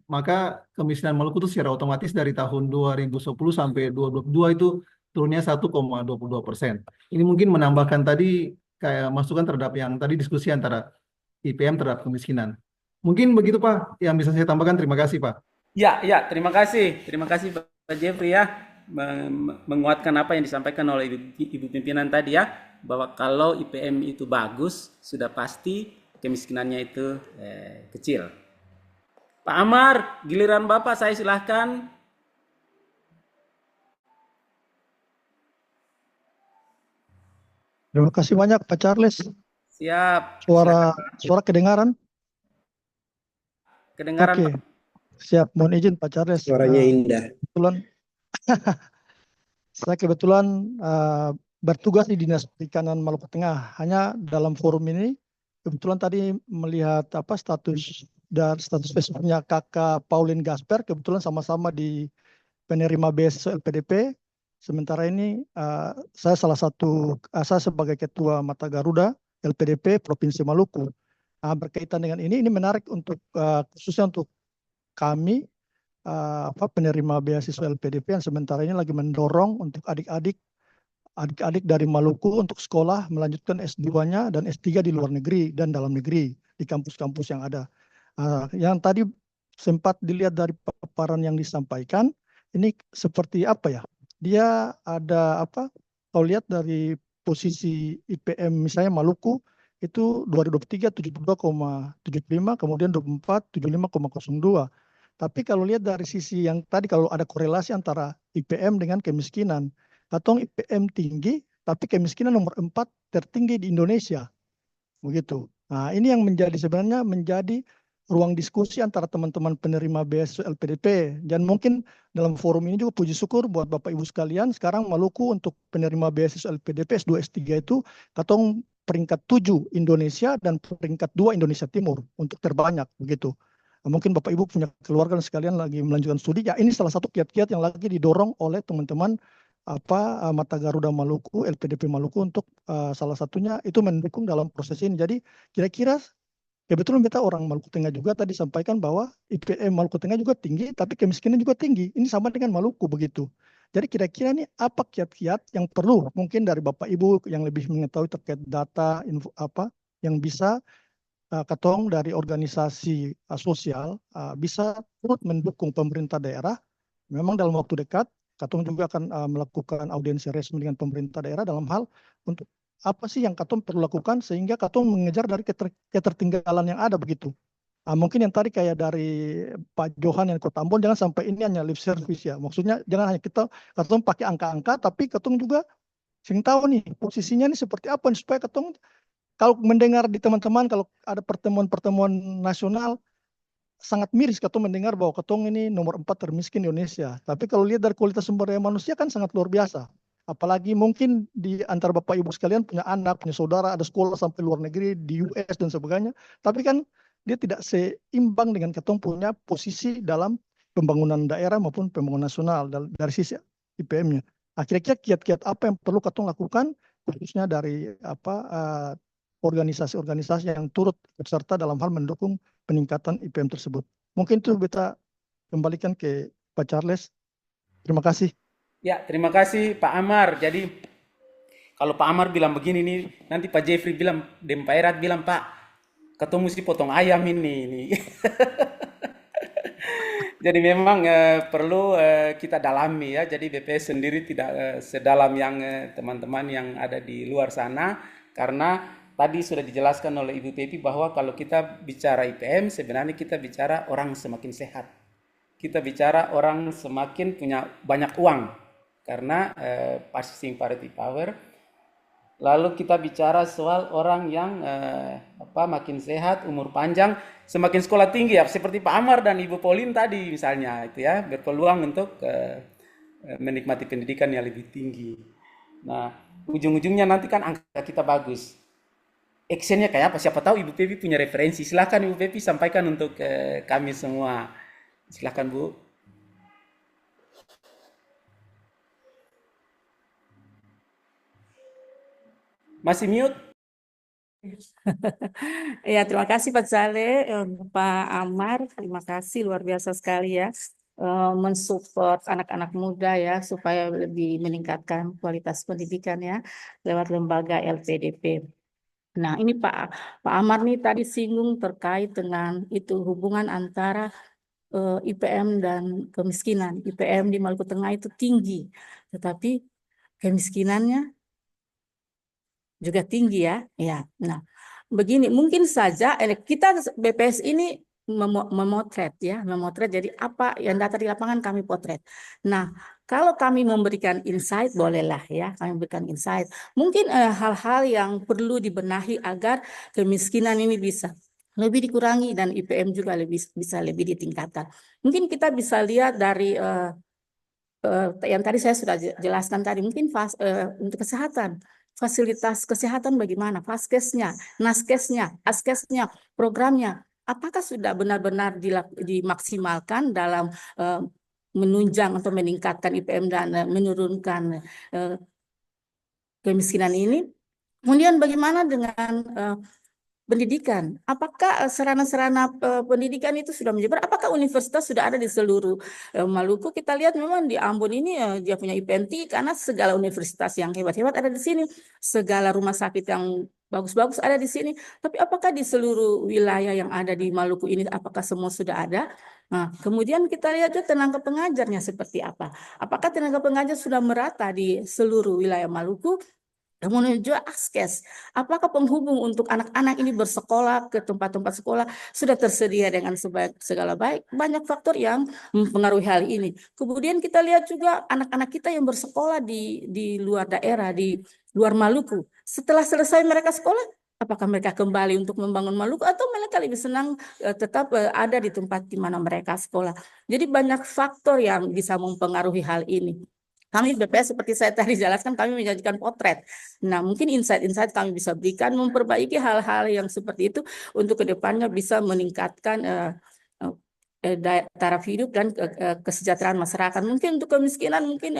maka kemiskinan Maluku itu secara otomatis dari tahun 2010 sampai 2022 itu turunnya 1,22%. Ini mungkin menambahkan tadi kayak masukan terhadap yang tadi diskusi antara IPM terhadap kemiskinan. Mungkin begitu Pak yang bisa saya tambahkan. Terima kasih Pak. Ya, ya, terima kasih. Terima kasih Pak Jeffrey ya menguatkan apa yang disampaikan oleh Ibu Pimpinan tadi ya, bahwa kalau IPM itu bagus, sudah pasti kemiskinannya itu kecil. Pak Amar, giliran Bapak, saya silahkan. Terima kasih banyak Pak Charles. Siap. Suara kedengaran? Kedengaran. Oke. Siap. Mohon izin Pak Charles. Suaranya indah. Kebetulan saya bertugas di Dinas Perikanan Maluku Tengah. Hanya dalam forum ini kebetulan tadi melihat status Facebooknya Kakak Pauline Gasper, kebetulan sama-sama di penerima beasiswa LPDP. Sementara ini saya saya sebagai Ketua Mata Garuda LPDP Provinsi Maluku. Berkaitan dengan ini menarik untuk khususnya untuk kami penerima beasiswa LPDP yang sementara ini lagi mendorong untuk adik-adik dari Maluku untuk sekolah melanjutkan S2-nya dan S3 di luar negeri dan dalam negeri di kampus-kampus yang ada. Yang tadi sempat dilihat dari paparan yang disampaikan, ini seperti apa ya? Dia ada kalau lihat dari posisi IPM misalnya Maluku itu 2023 72,75, kemudian 24 75,02. Tapi kalau lihat dari sisi yang tadi kalau ada korelasi antara IPM dengan kemiskinan, Katong IPM tinggi, tapi kemiskinan nomor 4 tertinggi di Indonesia. Begitu. Nah, ini yang sebenarnya menjadi ruang diskusi antara teman-teman penerima beasiswa LPDP. Dan mungkin dalam forum ini juga puji syukur buat Bapak Ibu sekalian, sekarang Maluku untuk penerima beasiswa LPDP S2 S3 itu Katong peringkat 7 Indonesia dan peringkat 2 Indonesia Timur untuk terbanyak begitu. Mungkin Bapak Ibu punya keluarga sekalian lagi melanjutkan studi. Ya, ini salah satu kiat-kiat yang lagi didorong oleh teman-teman Mata Garuda Maluku, LPDP Maluku untuk salah satunya itu mendukung dalam proses ini. Jadi kira-kira kebetulan kita orang Maluku Tengah juga tadi sampaikan bahwa IPM Maluku Tengah juga tinggi, tapi kemiskinan juga tinggi. Ini sama dengan Maluku begitu. Jadi kira-kira ini apa kiat-kiat yang perlu mungkin dari Bapak Ibu yang lebih mengetahui terkait data info yang bisa Katong dari organisasi sosial bisa turut mendukung pemerintah daerah. Memang dalam waktu dekat Katong juga akan melakukan audiensi resmi dengan pemerintah daerah dalam hal untuk apa sih yang Katong perlu lakukan sehingga Katong mengejar dari ketertinggalan yang ada begitu. Mungkin yang tadi kayak dari Pak Johan yang Kota Ambon, jangan sampai ini hanya lip service ya. Maksudnya jangan hanya Katong pakai angka-angka, tapi Katong juga sing tahu nih posisinya nih seperti apa nih, supaya Katong kalau mendengar di teman-teman kalau ada pertemuan-pertemuan nasional sangat miris Katong mendengar bahwa Katong ini nomor 4 termiskin di Indonesia. Tapi kalau lihat dari kualitas sumber daya manusia kan sangat luar biasa. Apalagi mungkin di antara Bapak Ibu sekalian punya anak, punya saudara, ada sekolah sampai luar negeri di US dan sebagainya. Tapi kan dia tidak seimbang dengan Katong punya posisi dalam pembangunan daerah maupun pembangunan nasional. Dari sisi IPM-nya. Nah, kira-kira kiat-kiat apa yang perlu Katong lakukan khususnya dari organisasi-organisasi yang turut berserta dalam hal mendukung peningkatan IPM tersebut. Mungkin itu kita kembalikan ke Pak Charles. Terima kasih. Ya, terima kasih Pak Amar. Jadi kalau Pak Amar bilang begini nih, nanti Pak Jeffrey bilang, dan Pak Erat bilang, Pak, ketemu mesti potong ayam ini. Jadi memang perlu kita dalami ya. Jadi BPS sendiri tidak sedalam yang teman-teman yang ada di luar sana, karena tadi sudah dijelaskan oleh Ibu Pepi bahwa kalau kita bicara IPM sebenarnya kita bicara orang semakin sehat. Kita bicara orang semakin punya banyak uang karena purchasing parity power. Lalu kita bicara soal orang yang makin sehat, umur panjang, semakin sekolah tinggi ya, seperti Pak Amar dan Ibu Pauline tadi misalnya itu ya, berpeluang untuk menikmati pendidikan yang lebih tinggi. Nah, ujung-ujungnya nanti kan angka kita bagus. Actionnya kayak apa? Siapa tahu Ibu Pepi punya referensi. Silakan Ibu Pepi sampaikan untuk kami semua. Silakan Bu. Masih mute? Ya, terima kasih Pak Saleh, Pak Amar, terima kasih luar biasa sekali ya mensupport anak-anak muda ya supaya lebih meningkatkan kualitas pendidikan ya lewat lembaga LPDP. Nah, ini Pak Amar nih tadi singgung terkait dengan itu hubungan antara IPM dan kemiskinan. IPM di Maluku Tengah itu tinggi, tetapi kemiskinannya juga tinggi ya. Ya. Nah, begini, mungkin saja kita BPS ini memotret ya, memotret jadi apa yang data di lapangan kami potret. Nah, kalau kami memberikan insight bolehlah ya, kami memberikan insight. Mungkin hal-hal yang perlu dibenahi agar kemiskinan ini bisa lebih dikurangi dan IPM juga bisa lebih ditingkatkan. Mungkin kita bisa lihat dari yang tadi saya sudah jelaskan tadi, mungkin untuk kesehatan. Fasilitas kesehatan bagaimana? Faskesnya, naskesnya, askesnya, programnya. Apakah sudah benar-benar dimaksimalkan dalam menunjang atau meningkatkan IPM dan menurunkan kemiskinan ini? Kemudian bagaimana dengan pendidikan? Apakah sarana-sarana pendidikan itu sudah menyebar? Apakah universitas sudah ada di seluruh Maluku? Kita lihat memang di Ambon ini dia punya IPM tinggi karena segala universitas yang hebat-hebat ada di sini, segala rumah sakit yang bagus-bagus ada di sini. Tapi apakah di seluruh wilayah yang ada di Maluku ini apakah semua sudah ada? Nah, kemudian kita lihat juga tenaga pengajarnya seperti apa. Apakah tenaga pengajar sudah merata di seluruh wilayah Maluku? Menuju askes, apakah penghubung untuk anak-anak ini bersekolah ke tempat-tempat sekolah sudah tersedia dengan segala baik? Banyak faktor yang mempengaruhi hal ini. Kemudian kita lihat juga anak-anak kita yang bersekolah di luar daerah, di luar Maluku. Setelah selesai mereka sekolah, apakah mereka kembali untuk membangun Maluku atau mereka lebih senang tetap ada di tempat di mana mereka sekolah? Jadi banyak faktor yang bisa mempengaruhi hal ini. Kami BPS seperti saya tadi jelaskan, kami menyajikan potret. Nah, mungkin insight-insight kami bisa berikan, memperbaiki hal-hal yang seperti itu untuk kedepannya bisa meningkatkan taraf hidup dan kesejahteraan masyarakat. Mungkin untuk kemiskinan, mungkin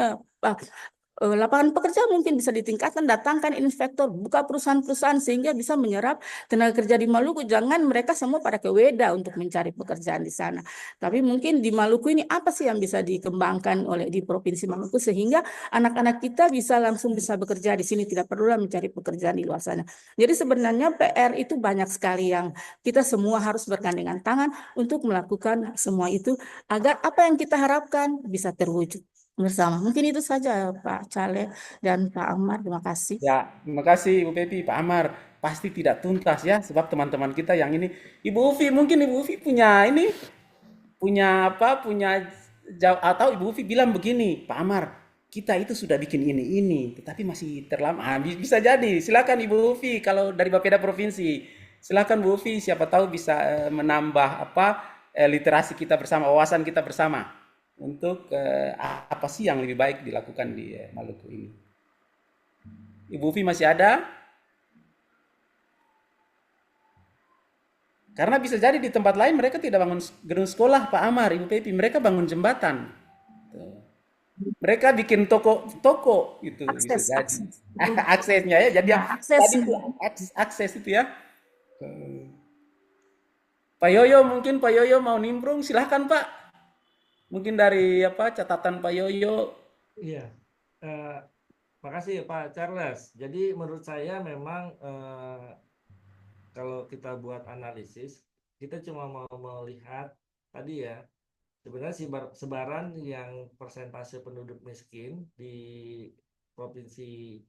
lapangan pekerjaan mungkin bisa ditingkatkan, datangkan inspektor, buka perusahaan-perusahaan sehingga bisa menyerap tenaga kerja di Maluku. Jangan mereka semua pada ke Weda untuk mencari pekerjaan di sana. Tapi mungkin di Maluku ini apa sih yang bisa dikembangkan di Provinsi Maluku sehingga anak-anak kita bisa langsung bisa bekerja di sini, tidak perlu mencari pekerjaan di luar sana. Jadi sebenarnya PR itu banyak sekali yang kita semua harus bergandengan tangan untuk melakukan semua itu agar apa yang kita harapkan bisa terwujud bersama. Mungkin itu saja Pak Cale dan Pak Amar. Terima kasih. Ya, terima kasih Ibu Pepi, Pak Amar. Pasti tidak tuntas ya, sebab teman-teman kita yang ini. Ibu Ufi, mungkin Ibu Ufi punya atau Ibu Ufi bilang begini, Pak Amar, kita itu sudah bikin ini, tetapi masih terlambat. Bisa jadi. Silakan Ibu Ufi, kalau dari Bapeda Provinsi, silakan Bu Ufi, siapa tahu bisa menambah literasi kita bersama, wawasan kita bersama. Untuk apa sih yang lebih baik dilakukan di Maluku ini. Ibu Ufi masih ada? Karena bisa jadi di tempat lain mereka tidak bangun gedung sekolah, Pak Amar, Ibu Pepi, mereka bangun jembatan. mereka bikin toko itu bisa Akses, jadi. akses. Aksesnya ya, jadi yang Nah, tadi aksesnya. itu akses itu ya. Pak Yoyo, mungkin Pak Yoyo mau nimbrung, silahkan Pak. Mungkin dari apa catatan Pak Yoyo. Iya, eh, makasih Pak Charles. Jadi menurut saya memang kalau kita buat analisis, kita cuma mau melihat tadi ya, sebenarnya sebaran yang persentase penduduk miskin di Provinsi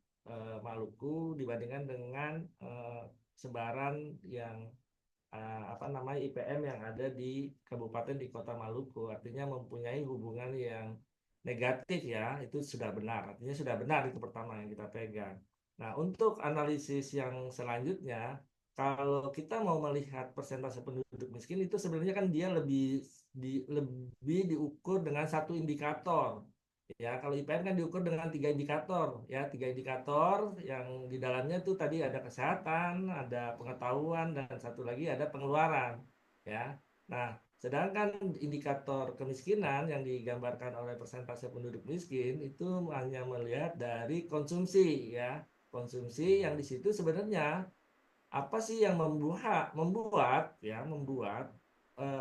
Maluku dibandingkan dengan sebaran yang apa namanya IPM yang ada di kabupaten di Kota Maluku, artinya mempunyai hubungan yang negatif ya, itu sudah benar. Artinya sudah benar itu pertama yang kita pegang. Nah, untuk analisis yang selanjutnya, kalau kita mau melihat persentase penduduk miskin itu sebenarnya kan dia lebih diukur dengan satu indikator. Ya, kalau IPM kan diukur dengan 3 indikator, ya 3 indikator yang di dalamnya tuh tadi ada kesehatan, ada pengetahuan, dan satu lagi ada pengeluaran, ya. Nah, sedangkan indikator kemiskinan yang digambarkan oleh persentase penduduk miskin itu hanya melihat dari konsumsi, ya, konsumsi yang di situ sebenarnya apa sih yang membuat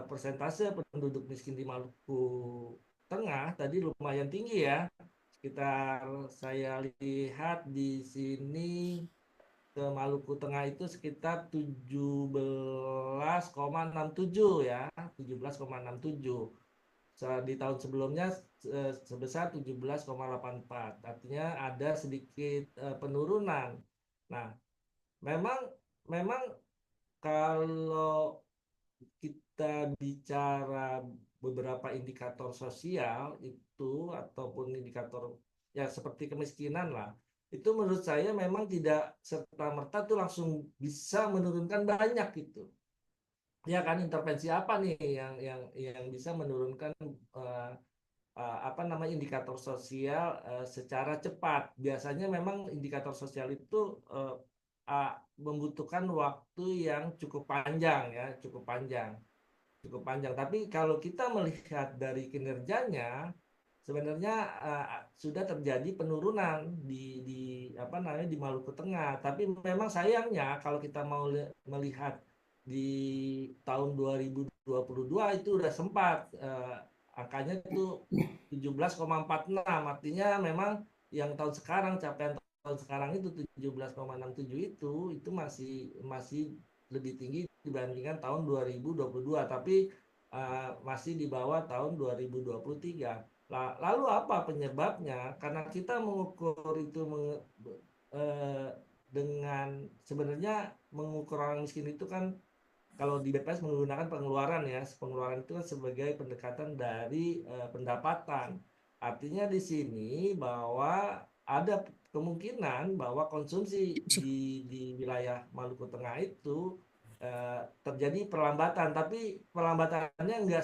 persentase penduduk miskin di Maluku Tengah tadi lumayan tinggi ya. Sekitar saya lihat di sini ke Maluku Tengah itu sekitar 17,67 ya, 17,67. Di tahun sebelumnya sebesar 17,84. Artinya ada sedikit penurunan. Nah, memang memang kalau kita bicara beberapa indikator sosial itu ataupun indikator ya seperti kemiskinan lah, itu menurut saya memang tidak serta-merta tuh langsung bisa menurunkan banyak gitu. Ya kan, intervensi apa nih yang bisa menurunkan apa namanya indikator sosial secara cepat. Biasanya memang indikator sosial itu membutuhkan waktu yang cukup panjang ya, cukup panjang. Tapi kalau kita melihat dari kinerjanya, sebenarnya sudah terjadi penurunan di apa namanya di Maluku Tengah. Tapi memang sayangnya kalau kita mau melihat di tahun 2022 itu udah sempat angkanya itu 17,46. Artinya memang yang tahun sekarang capaian tahun sekarang itu 17,67 itu masih masih lebih tinggi dibandingkan tahun 2022, tapi masih di bawah tahun 2023. Lalu apa penyebabnya? Karena kita mengukur itu dengan sebenarnya mengukur orang miskin itu kan kalau di BPS menggunakan pengeluaran ya. Pengeluaran itu kan sebagai pendekatan dari pendapatan. Artinya di sini bahwa ada kemungkinan bahwa konsumsi di wilayah Maluku Tengah itu terjadi perlambatan, tapi perlambatannya nggak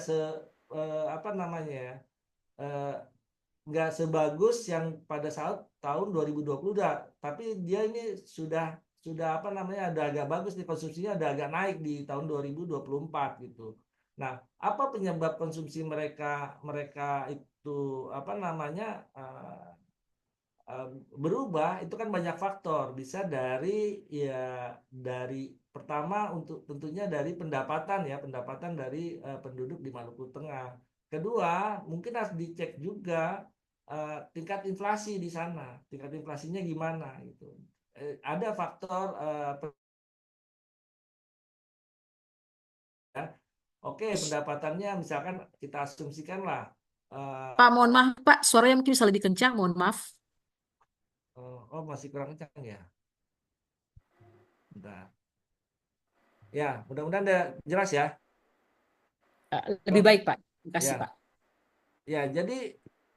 apa namanya ya, nggak sebagus yang pada saat tahun 2020, tapi dia ini sudah apa namanya ada agak bagus nih, konsumsinya ada agak naik di tahun 2024 gitu. Nah, apa penyebab konsumsi mereka mereka itu apa namanya berubah? Itu kan banyak faktor, bisa dari ya dari pertama untuk tentunya dari pendapatan ya, pendapatan dari penduduk di Maluku Tengah. Kedua, mungkin harus dicek juga tingkat inflasi di sana, tingkat inflasinya gimana gitu. Ada faktor ya. Oke, pendapatannya misalkan kita asumsikan lah Pak, mohon maaf, Pak, suaranya mungkin bisa lebih kencang, mohon maaf. oh masih kurang kencang ya. Bentar. Ya, mudah-mudahan udah jelas ya. Lebih baik, Pak. Terima kasih, Ya. Pak. Ya, jadi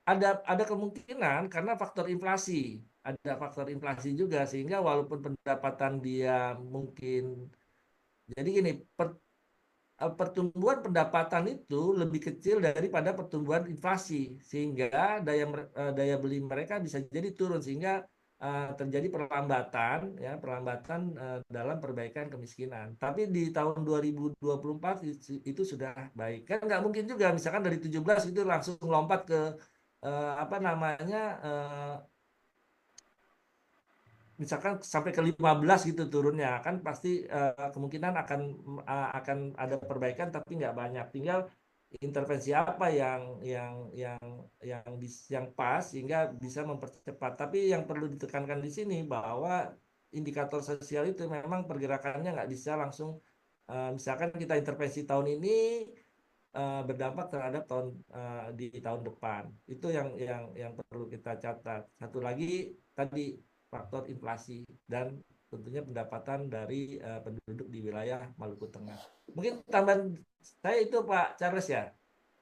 ada kemungkinan karena faktor inflasi, ada faktor inflasi juga sehingga walaupun pendapatan dia mungkin jadi gini, pertumbuhan pendapatan itu lebih kecil daripada pertumbuhan inflasi sehingga daya beli mereka bisa jadi turun sehingga terjadi perlambatan ya, perlambatan dalam perbaikan kemiskinan. Tapi di tahun 2024 itu sudah baik. Kan nggak mungkin juga misalkan dari 17 itu langsung lompat ke apa namanya misalkan sampai ke 15 gitu turunnya kan pasti kemungkinan akan ada perbaikan tapi nggak banyak. Tinggal intervensi apa yang pas sehingga bisa mempercepat. Tapi yang perlu ditekankan di sini bahwa indikator sosial itu memang pergerakannya nggak bisa langsung misalkan kita intervensi tahun ini berdampak terhadap di tahun depan. Itu yang perlu kita catat. Satu lagi tadi faktor inflasi dan tentunya pendapatan dari penduduk di wilayah Maluku Tengah. Mungkin tambahan saya itu Pak Charles ya.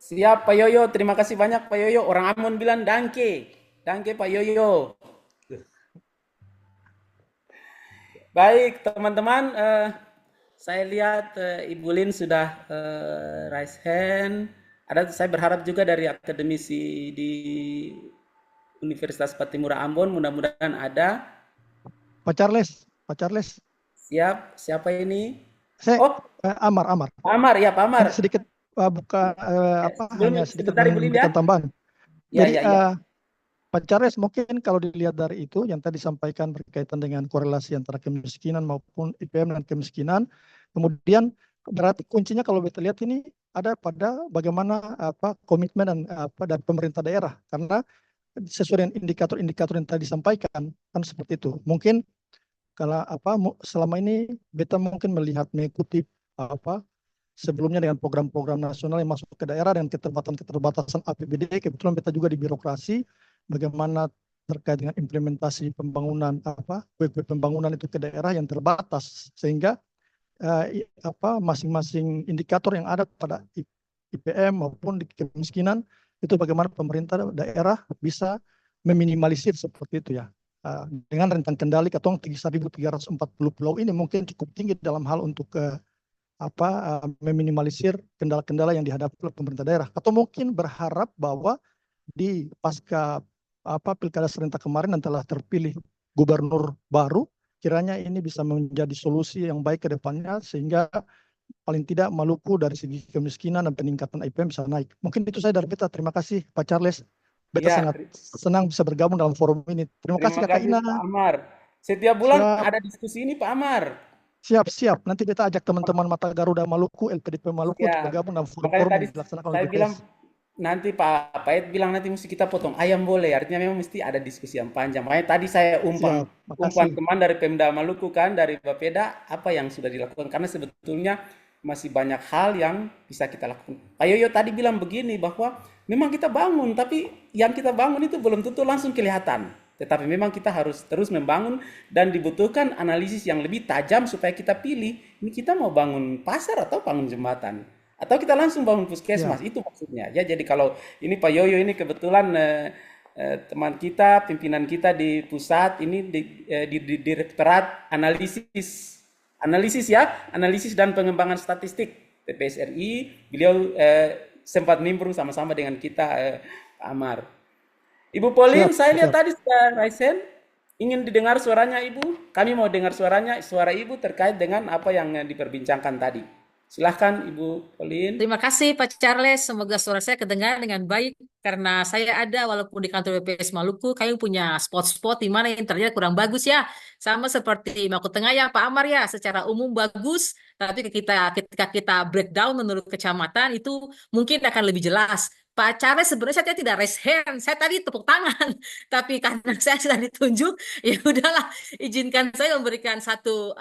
Siap Pak Yoyo, terima kasih banyak Pak Yoyo. Orang Ambon bilang danke. Danke Pak Yoyo. Baik teman-teman, saya lihat Ibu Lin sudah raise hand. Saya berharap juga dari akademisi di Universitas Patimura Ambon, mudah-mudahan ada. Pak Charles. Siap, siapa ini? Amar. Amar, ya Pak Amar. Sedikit buka hanya sedikit sebentar, Ibu Lin, ya. tambahan. Ya, Jadi ya. Pak Charles, mungkin kalau dilihat dari itu yang tadi disampaikan berkaitan dengan korelasi antara kemiskinan maupun IPM dan kemiskinan, kemudian berarti kuncinya kalau kita lihat ini ada pada bagaimana komitmen dan dari pemerintah daerah, karena sesuai dengan indikator-indikator yang tadi disampaikan kan seperti itu. Mungkin kalau selama ini beta mungkin mengikuti sebelumnya dengan program-program nasional yang masuk ke daerah dengan keterbatasan APBD. Kebetulan beta juga di birokrasi, bagaimana terkait dengan implementasi pembangunan pembangunan itu ke daerah yang terbatas, sehingga masing-masing indikator yang ada pada IPM maupun di kemiskinan itu bagaimana pemerintah daerah bisa meminimalisir seperti itu ya. Dengan rentang kendali atau 1.340 pulau ini mungkin cukup tinggi dalam hal untuk meminimalisir kendala-kendala yang dihadapi oleh pemerintah daerah. Atau mungkin berharap bahwa di pasca pilkada serentak kemarin yang telah terpilih gubernur baru, kiranya ini bisa menjadi solusi yang baik ke depannya sehingga paling tidak Maluku dari segi kemiskinan dan peningkatan IPM bisa naik. Mungkin itu saya dari beta. Terima kasih Pak Charles. Beta sangat senang bisa bergabung dalam forum ini. Terima kasih Kakak Ina. Pak Amar. Setiap bulan ada diskusi ini Pak Amar. Siap. Nanti beta ajak teman-teman Mata Garuda Maluku, LPDP Maluku untuk bergabung dalam forum yang dilaksanakan oleh BPS. Bilang nanti Pak Pait bilang nanti mesti kita potong ayam boleh. Artinya memang mesti ada diskusi yang panjang. Makanya tadi saya umpan teman dari Pemda Maluku kan, dari Bapeda, apa yang sudah dilakukan. Karena sebetulnya masih banyak hal yang bisa kita lakukan. Pak Yoyo tadi bilang begini bahwa memang kita bangun, tapi yang kita bangun itu belum tentu langsung kelihatan. Tetapi memang kita harus terus membangun dan dibutuhkan analisis yang lebih tajam supaya kita pilih, ini kita mau bangun pasar atau bangun jembatan. Atau kita langsung bangun puskesmas, itu maksudnya. Ya, jadi kalau ini Pak Yoyo ini kebetulan teman kita, pimpinan kita di pusat, ini di Direktorat Analisis dan Pengembangan Statistik TPSRI, beliau sempat nimbrung sama-sama dengan kita Pak Amar. Ibu Pauline, saya lihat tadi sudah raise hand, ingin didengar suaranya Ibu. Kami mau dengar suara Ibu terkait dengan apa yang diperbincangkan tadi. Silahkan Ibu Pauline. Terima kasih Pak Charles, semoga suara saya kedengaran dengan baik karena saya ada walaupun di kantor BPS Maluku, kami punya spot-spot di mana internet kurang bagus ya. Sama seperti Maluku Tengah ya Pak Amar ya, secara umum bagus, tapi ketika kita breakdown menurut kecamatan itu mungkin akan lebih jelas. Pak Charles sebenarnya saya tidak raise hand, saya tadi tepuk tangan, tapi karena saya sudah ditunjuk, ya udahlah, izinkan saya memberikan satu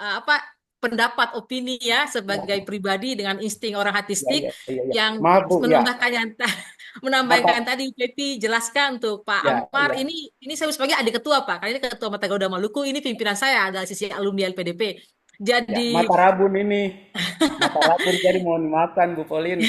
pendapat opini ya sebagai pribadi dengan insting orang artistik yang menambahkan tadi Pepi jelaskan untuk Pak Amar ini saya sebagai adik ketua Pak, karena ini ketua Mata Garuda Maluku, ini pimpinan saya dari sisi alumni LPDP. Jadi Mata Rabun jadi mohon makan Bu Pauline.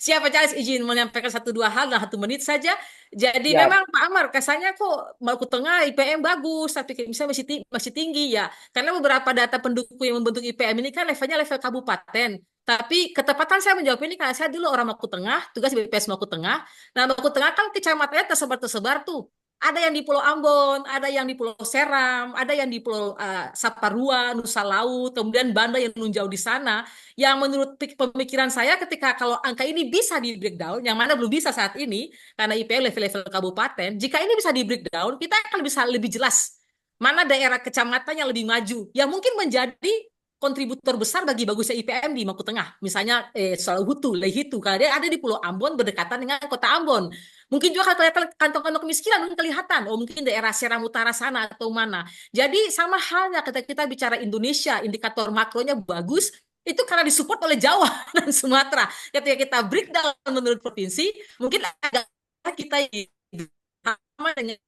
Siapa Charles izin menyampaikan 1-2 hal dalam 1 menit saja. Jadi memang Pak Amar kesannya kok Maluku Tengah IPM bagus tapi misalnya masih tinggi ya. Karena beberapa data pendukung yang membentuk IPM ini kan levelnya level kabupaten. Tapi ketepatan saya menjawab ini karena saya dulu orang Maluku Tengah, tugas BPS Maluku Tengah. Nah Maluku Tengah kan kecamatannya tersebar tuh. Ada yang di Pulau Ambon, ada yang di Pulau Seram, ada yang di Pulau Saparua, Nusa Laut, kemudian Banda yang menunjau di sana. Yang menurut pemikiran saya ketika kalau angka ini bisa di breakdown, yang mana belum bisa saat ini, karena IPM level-level kabupaten, jika ini bisa di breakdown, kita akan bisa lebih jelas mana daerah kecamatan yang lebih maju, yang mungkin menjadi kontributor besar bagi bagusnya IPM di Maluku Tengah. Misalnya soal Hutu, Lehitu, karena dia ada di Pulau Ambon berdekatan dengan kota Ambon. Mungkin juga kalau kelihatan kantong-kantong kemiskinan mungkin kelihatan, oh mungkin daerah Seram Utara sana atau mana. Jadi sama halnya ketika kita bicara Indonesia, indikator makronya bagus, itu karena disupport oleh Jawa dan Sumatera. Ketika kita breakdown menurut provinsi, mungkin agak kita sama dengan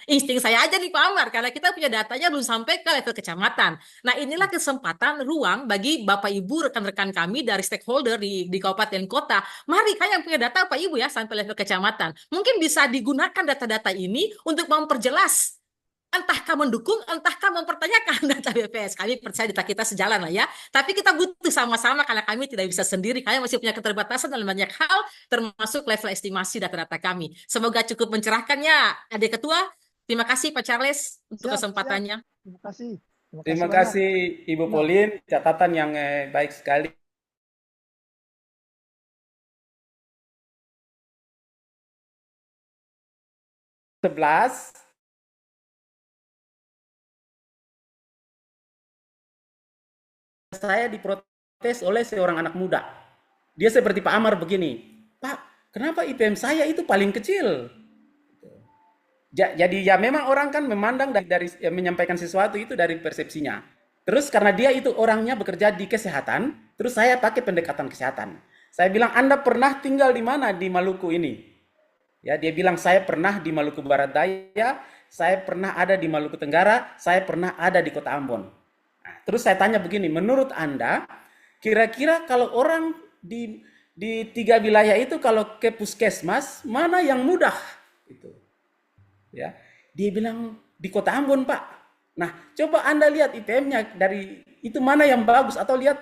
insting saya aja nih Pak Amar, karena kita punya datanya belum sampai ke level kecamatan. Nah inilah kesempatan ruang bagi Bapak Ibu rekan-rekan kami dari stakeholder di kabupaten kota. Mari kalian punya data Pak Ibu ya sampai level kecamatan. Mungkin bisa digunakan data-data ini untuk memperjelas entahkah mendukung, entahkah mempertanyakan data BPS. Kami percaya data kita sejalan lah ya. Tapi kita butuh sama-sama karena kami tidak bisa sendiri. Kami masih punya keterbatasan dalam banyak hal, termasuk level estimasi data-data kami. Semoga cukup mencerahkan ya, Adik Ketua. Terima kasih Pak Charles untuk kesempatannya. Terima kasih. Terima banyak. kasih Ibu Pauline, catatan yang baik sekali. Saya diprotes oleh seorang anak muda. Dia seperti Pak Amar begini, Pak, kenapa IPM saya itu paling kecil? Jadi ya memang orang kan memandang dari menyampaikan sesuatu itu dari persepsinya. Terus karena dia itu orangnya bekerja di kesehatan, terus saya pakai pendekatan kesehatan. Saya bilang, Anda pernah tinggal di mana di Maluku ini? Ya, dia bilang saya pernah di Maluku Barat Daya, saya pernah ada di Maluku Tenggara, saya pernah ada di Kota Ambon. Nah, terus saya tanya begini, menurut Anda, kira-kira kalau orang di 3 wilayah itu kalau ke puskesmas, mana yang mudah? Itu. Ya, dia bilang di Kota Ambon Pak. Nah, coba Anda lihat IPM-nya dari itu mana yang bagus atau lihat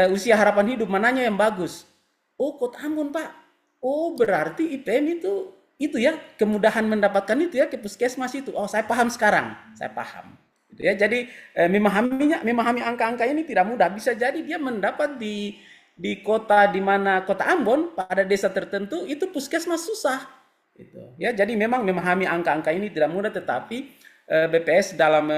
usia harapan hidup mananya yang bagus. Oh, Kota Ambon Pak. Oh, berarti IPM itu ya kemudahan mendapatkan itu ya ke puskesmas itu. Oh, saya paham sekarang. Saya paham. Gitu ya. Jadi memahami angka-angka ini tidak mudah. Bisa jadi dia mendapat di kota di mana Kota Ambon pada desa tertentu itu puskesmas susah. Gitu. Ya, jadi memang memahami angka-angka ini tidak mudah, tetapi BPS dalam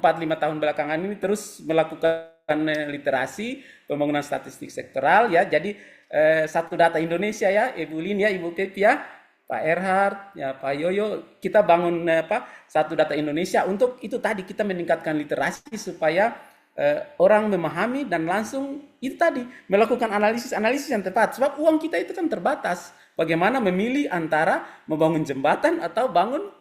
4-5 tahun belakangan ini terus melakukan literasi pembangunan statistik sektoral ya. Jadi satu data Indonesia ya, Ibu Lin ya, Ibu Pepi ya, Pak Erhard ya, Pak Yoyo, kita bangun satu data Indonesia untuk itu tadi kita meningkatkan literasi supaya orang memahami dan langsung itu tadi melakukan analisis yang tepat, sebab uang kita itu kan terbatas. Bagaimana memilih antara membangun jembatan atau bangun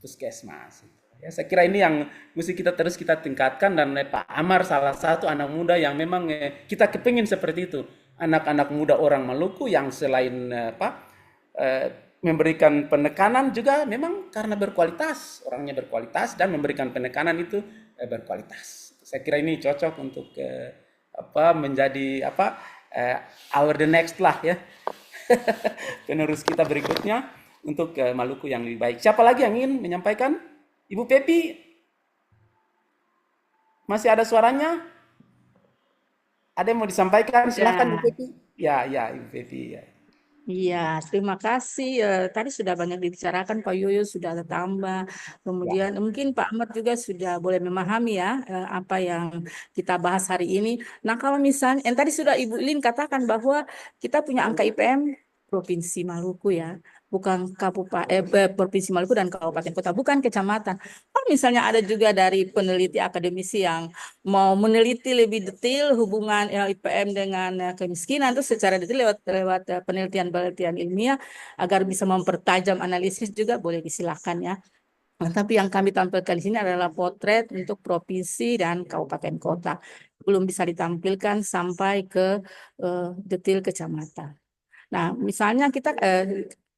puskesmas. Ya, saya kira ini yang mesti kita terus tingkatkan, dan Pak Amar salah satu anak muda yang memang kita kepingin seperti itu. Anak-anak muda orang Maluku yang selain memberikan penekanan juga memang karena berkualitas, orangnya berkualitas dan memberikan penekanan itu berkualitas. Saya kira ini cocok untuk menjadi our the next lah ya. Penerus kita berikutnya untuk Maluku yang lebih baik. Siapa lagi yang ingin menyampaikan? Ibu Pepi, masih ada suaranya? Ada yang mau disampaikan? Silakan Ibu Pepi. Ya, Ibu Pepi. Ya. Iya, terima kasih. Tadi sudah banyak dibicarakan, Pak Yoyo sudah tambah. Kemudian mungkin Pak Ahmad juga sudah boleh memahami ya apa yang kita bahas hari ini. Nah, kalau misalnya, yang tadi sudah Ibu Lin katakan bahwa kita punya angka IPM Provinsi Maluku ya, bukan Provinsi Maluku dan kabupaten kota, bukan kecamatan. Kalau misalnya ada juga dari peneliti akademisi yang mau meneliti lebih detail hubungan IPM dengan kemiskinan itu secara detail lewat penelitian ilmiah agar bisa mempertajam analisis juga boleh disilakan ya. Nah, tapi yang kami tampilkan di sini adalah potret untuk provinsi dan kabupaten kota. Belum bisa ditampilkan sampai ke detail kecamatan. Nah, misalnya kita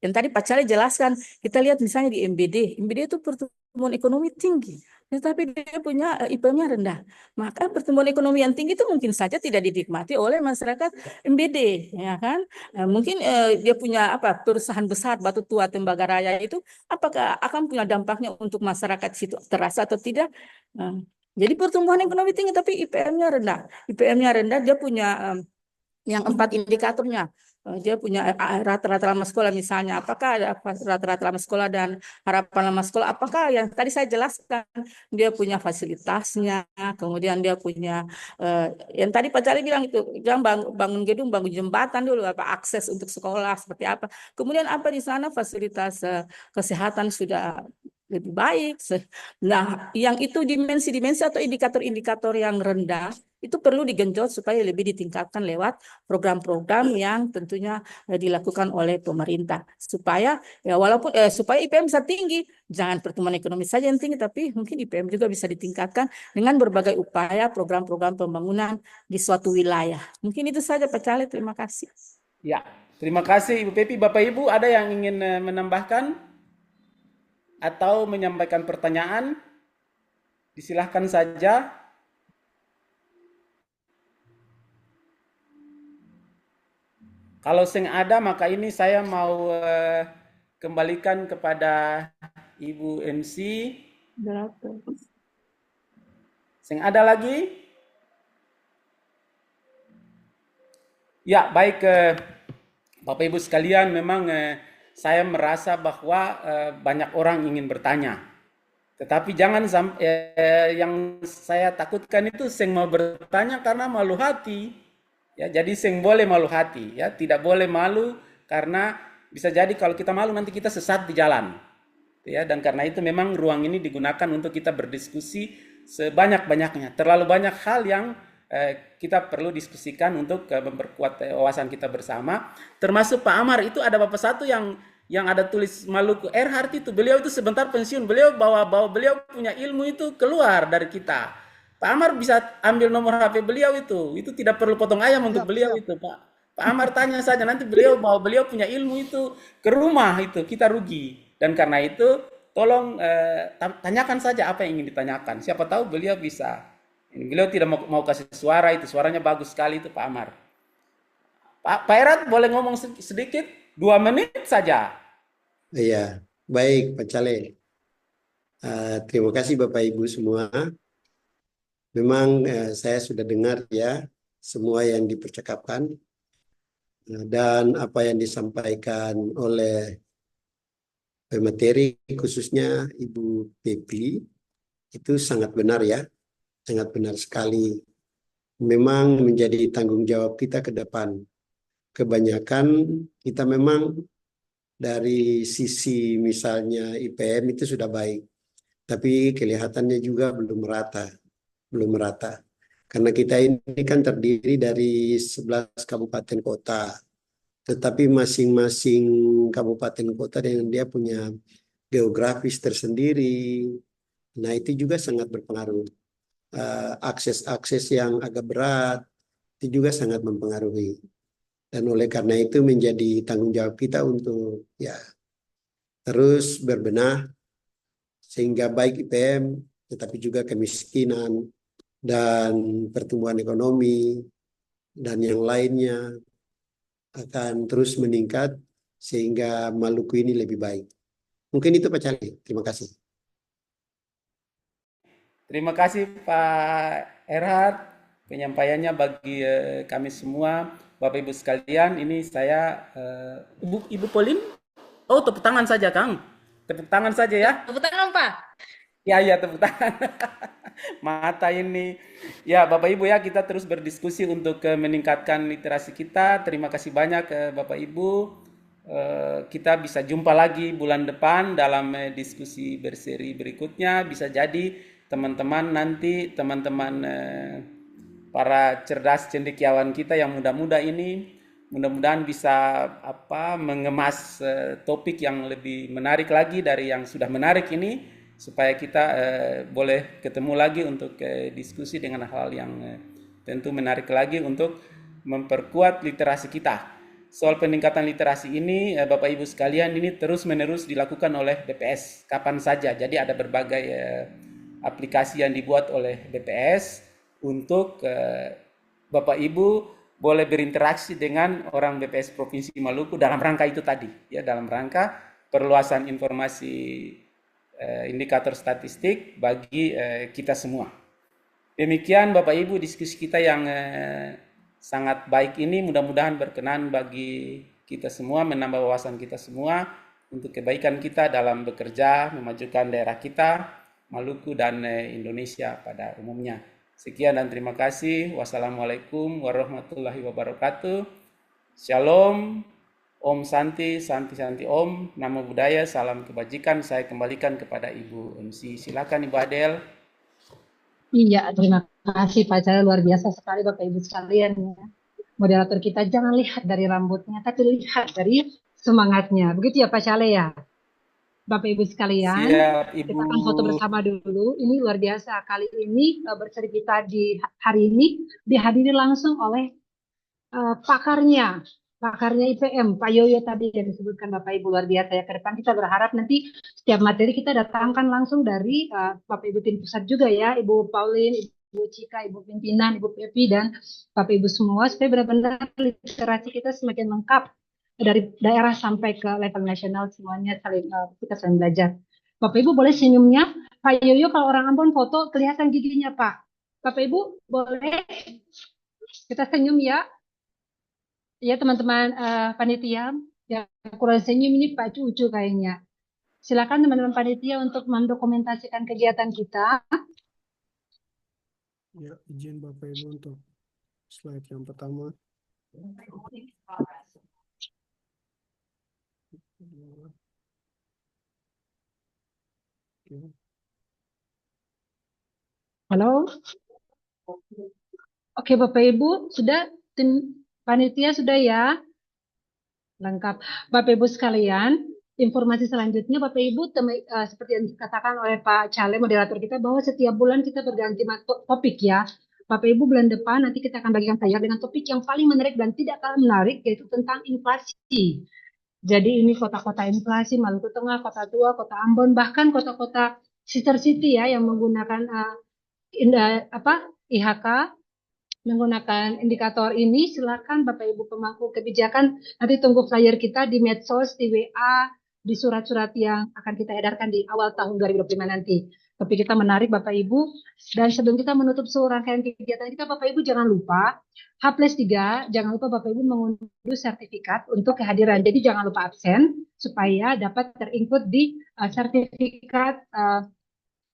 yang tadi Pak Cale jelaskan, kita lihat misalnya di MBD itu pertumbuhan ekonomi tinggi, tetapi dia punya IPM-nya rendah. Maka pertumbuhan ekonomi yang tinggi itu mungkin saja tidak dinikmati oleh masyarakat MBD, ya kan? Mungkin dia punya perusahaan besar Batu Tua Tembagaraja itu, apakah akan punya dampaknya untuk masyarakat situ terasa atau tidak? Jadi pertumbuhan ekonomi tinggi tapi IPM-nya rendah. IPM-nya rendah, dia punya yang 4 indikatornya. Dia punya rata-rata lama sekolah misalnya, apakah ada rata-rata lama sekolah dan harapan lama sekolah, apakah yang tadi saya jelaskan, dia punya fasilitasnya, kemudian dia punya yang tadi Pak Cali bilang itu, jangan bangun gedung, bangun jembatan dulu, akses untuk sekolah seperti apa, kemudian apa di sana fasilitas kesehatan sudah lebih baik. Nah, yang itu dimensi-dimensi atau indikator-indikator yang rendah itu perlu digenjot supaya lebih ditingkatkan lewat program-program yang tentunya dilakukan oleh pemerintah supaya ya walaupun supaya IPM bisa tinggi, jangan pertumbuhan ekonomi saja yang tinggi, tapi mungkin IPM juga bisa ditingkatkan dengan berbagai upaya program-program pembangunan di suatu wilayah. Mungkin itu saja Pak Cale, terima kasih. Ya, terima kasih Ibu Pepi. Bapak Ibu ada yang ingin menambahkan atau menyampaikan pertanyaan? Disilahkan saja. Kalau sing ada, maka ini saya mau kembalikan kepada Ibu MC. Sing ada lagi? Ya, baik Bapak Ibu sekalian, memang saya merasa bahwa banyak orang ingin bertanya. Tetapi jangan yang saya takutkan itu sing mau bertanya karena malu hati. Ya, jadi sing boleh malu hati, ya, tidak boleh malu karena bisa jadi kalau kita malu nanti kita sesat di jalan. Ya, dan karena itu memang ruang ini digunakan untuk kita berdiskusi sebanyak-banyaknya. Terlalu banyak hal yang kita perlu diskusikan untuk memperkuat wawasan kita bersama. Termasuk Pak Amar itu ada bapak satu yang ada tulis Maluku Erhard itu, beliau itu sebentar pensiun, beliau bawa beliau punya ilmu itu keluar dari kita. Pak Amar bisa ambil nomor HP beliau itu tidak perlu potong ayam untuk beliau itu Pak. Pak Amar tanya saja, nanti beliau bawa beliau punya ilmu itu ke rumah itu, kita rugi. Dan karena itu tolong tanyakan saja apa yang ingin ditanyakan. Siapa tahu beliau bisa. Beliau tidak mau kasih suara itu, suaranya bagus sekali itu Pak Amar. Pak Erhard boleh ngomong sedikit, 2 menit saja. Iya, baik Pak Cale. Terima kasih Bapak Ibu semua. Memang saya sudah dengar ya semua yang dipercakapkan dan apa yang disampaikan oleh pemateri khususnya Ibu Pepi itu sangat benar ya, sangat benar sekali. Memang menjadi tanggung jawab kita ke depan. Kebanyakan kita memang dari sisi misalnya IPM itu sudah baik, tapi kelihatannya juga belum merata. Karena kita ini kan terdiri dari 11 kabupaten kota, tetapi masing-masing kabupaten kota dengan dia punya geografis tersendiri. Nah itu juga sangat berpengaruh. Akses-akses yang agak berat itu juga sangat mempengaruhi. Dan oleh karena itu menjadi tanggung jawab kita untuk ya terus berbenah sehingga baik IPM tetapi juga kemiskinan dan pertumbuhan ekonomi dan yang lainnya akan terus meningkat sehingga Maluku ini lebih baik. Mungkin itu Pak Cali. Terima kasih. Terima kasih Pak Erhard penyampaiannya bagi kami semua. Bapak Ibu sekalian, ini saya Ibu Pauline. Oh, tepuk tangan saja Kang. Tepuk tangan saja ya. Tepuk tangan Pak. Ya, tepuk tangan. Mata ini. Ya, Bapak Ibu ya, kita terus berdiskusi untuk meningkatkan literasi kita. Terima kasih banyak Bapak Ibu. Kita bisa jumpa lagi bulan depan dalam diskusi berseri berikutnya. Bisa jadi teman-teman nanti, teman-teman para cerdas cendekiawan kita yang muda-muda ini, mudah-mudahan bisa mengemas topik yang lebih menarik lagi dari yang sudah menarik ini, supaya kita boleh ketemu lagi untuk diskusi dengan hal yang tentu menarik lagi untuk memperkuat literasi kita. soal peningkatan literasi ini, Bapak Ibu sekalian, ini terus-menerus dilakukan oleh BPS kapan saja. Jadi ada berbagai aplikasi yang dibuat oleh BPS untuk Bapak Ibu boleh berinteraksi dengan orang BPS Provinsi Maluku dalam rangka itu tadi, ya, dalam rangka perluasan informasi indikator statistik bagi kita semua. Demikian Bapak Ibu diskusi kita yang sangat baik ini, mudah-mudahan berkenan bagi kita semua, menambah wawasan kita semua untuk kebaikan kita dalam bekerja memajukan daerah kita, Maluku dan Indonesia pada umumnya. Sekian dan terima kasih. Wassalamualaikum warahmatullahi wabarakatuh. Shalom, Om Santi, Santi Santi Om, Namo Buddhaya, salam kebajikan. Saya kembalikan kepada Ibu MC. Silakan Ibu Adel. Iya, terima kasih Pak Cale, luar biasa sekali Bapak Ibu sekalian ya. Moderator kita jangan lihat dari rambutnya, tapi lihat dari semangatnya. Begitu ya Pak Cale ya. Bapak Ibu sekalian, Siap, Ibu. kita akan foto bersama dulu. Ini luar biasa. Kali ini berseri kita di hari ini dihadiri langsung oleh pakarnya IPM, Pak Yoyo tadi yang disebutkan Bapak Ibu, luar biasa ya. Ke depan kita berharap nanti setiap materi kita datangkan langsung dari Bapak Ibu tim pusat juga ya, Ibu Pauline, Ibu Cika, Ibu pimpinan, Ibu Pepi, dan Bapak Ibu semua, supaya benar-benar literasi kita semakin lengkap dari daerah sampai ke level nasional, semuanya kita saling belajar. Bapak Ibu boleh senyumnya, Pak Yoyo kalau orang Ambon foto kelihatan giginya Pak. Bapak Ibu boleh kita senyum ya. Ya teman-teman panitia yang kurang senyum ini Pak Cucu kayaknya. Silakan teman-teman panitia untuk mendokumentasikan kegiatan kita. Ya, izin Bapak Ibu untuk slide yang pertama. Halo. Oke Bapak Ibu, sudah tim panitia sudah ya? Lengkap. Bapak Ibu sekalian, informasi selanjutnya Bapak Ibu seperti yang dikatakan oleh Pak Cale, moderator kita, bahwa setiap bulan kita berganti topik ya. Bapak Ibu bulan depan nanti kita akan bagikan flyer dengan topik yang paling menarik dan tidak kalah menarik, yaitu tentang inflasi. Jadi ini kota-kota inflasi, Maluku Tengah, Kota Tua, Kota Ambon, bahkan kota-kota sister city ya yang menggunakan IHK, menggunakan indikator ini. Silakan Bapak Ibu pemangku kebijakan nanti tunggu flyer kita di medsos, di WA, di surat-surat yang akan kita edarkan di awal tahun 2025 nanti. Tapi kita menarik Bapak Ibu, dan sebelum kita menutup seluruh rangkaian kegiatan kita, Bapak Ibu jangan lupa H+3, jangan lupa Bapak Ibu mengunduh sertifikat untuk kehadiran. Jadi jangan lupa absen supaya dapat terinclude di sertifikat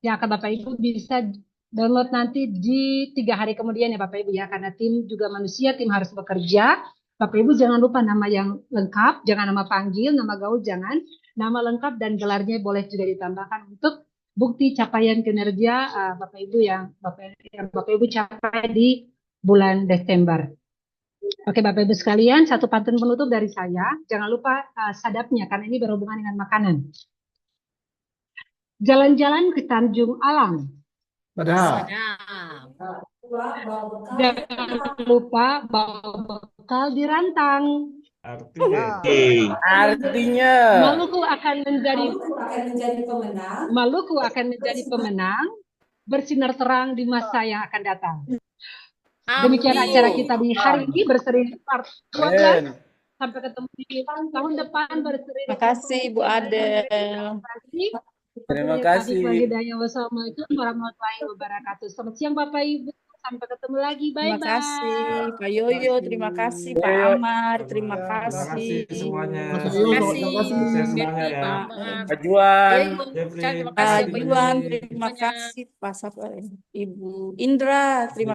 yang akan Bapak Ibu bisa download nanti di 3 hari kemudian ya Bapak Ibu ya, karena tim juga manusia, tim harus bekerja. Bapak Ibu jangan lupa nama yang lengkap, jangan nama panggil, nama gaul jangan, nama lengkap dan gelarnya boleh juga ditambahkan untuk bukti capaian kinerja Bapak Ibu yang Bapak Ibu capai di bulan Desember. Oke Bapak Ibu sekalian, satu pantun penutup dari saya, jangan lupa sadapnya karena ini berhubungan dengan makanan. Jalan-jalan ke Tanjung Alang. Padahal. Jangan lupa bawa bekal di rantang. Artinya Maluku akan menjadi pemenang, bersinar terang di masa yang akan datang. Demikian acara kita di hari ini, berseri part 12. Sampai ketemu di tahun depan berseri. Terima kasih Bu Adel. Terima kasih. Wassalamualaikum warahmatullahi wabarakatuh. Selamat siang Bapak Ibu. Sampai ketemu lagi. Bye-bye. Terima kasih Pak Yoyo, terima kasih Pak Amar, terima kasih semuanya. Terima kasih semuanya ya. Pak Juan. Pak Juan, terima kasih Pak Ibu Indra, terima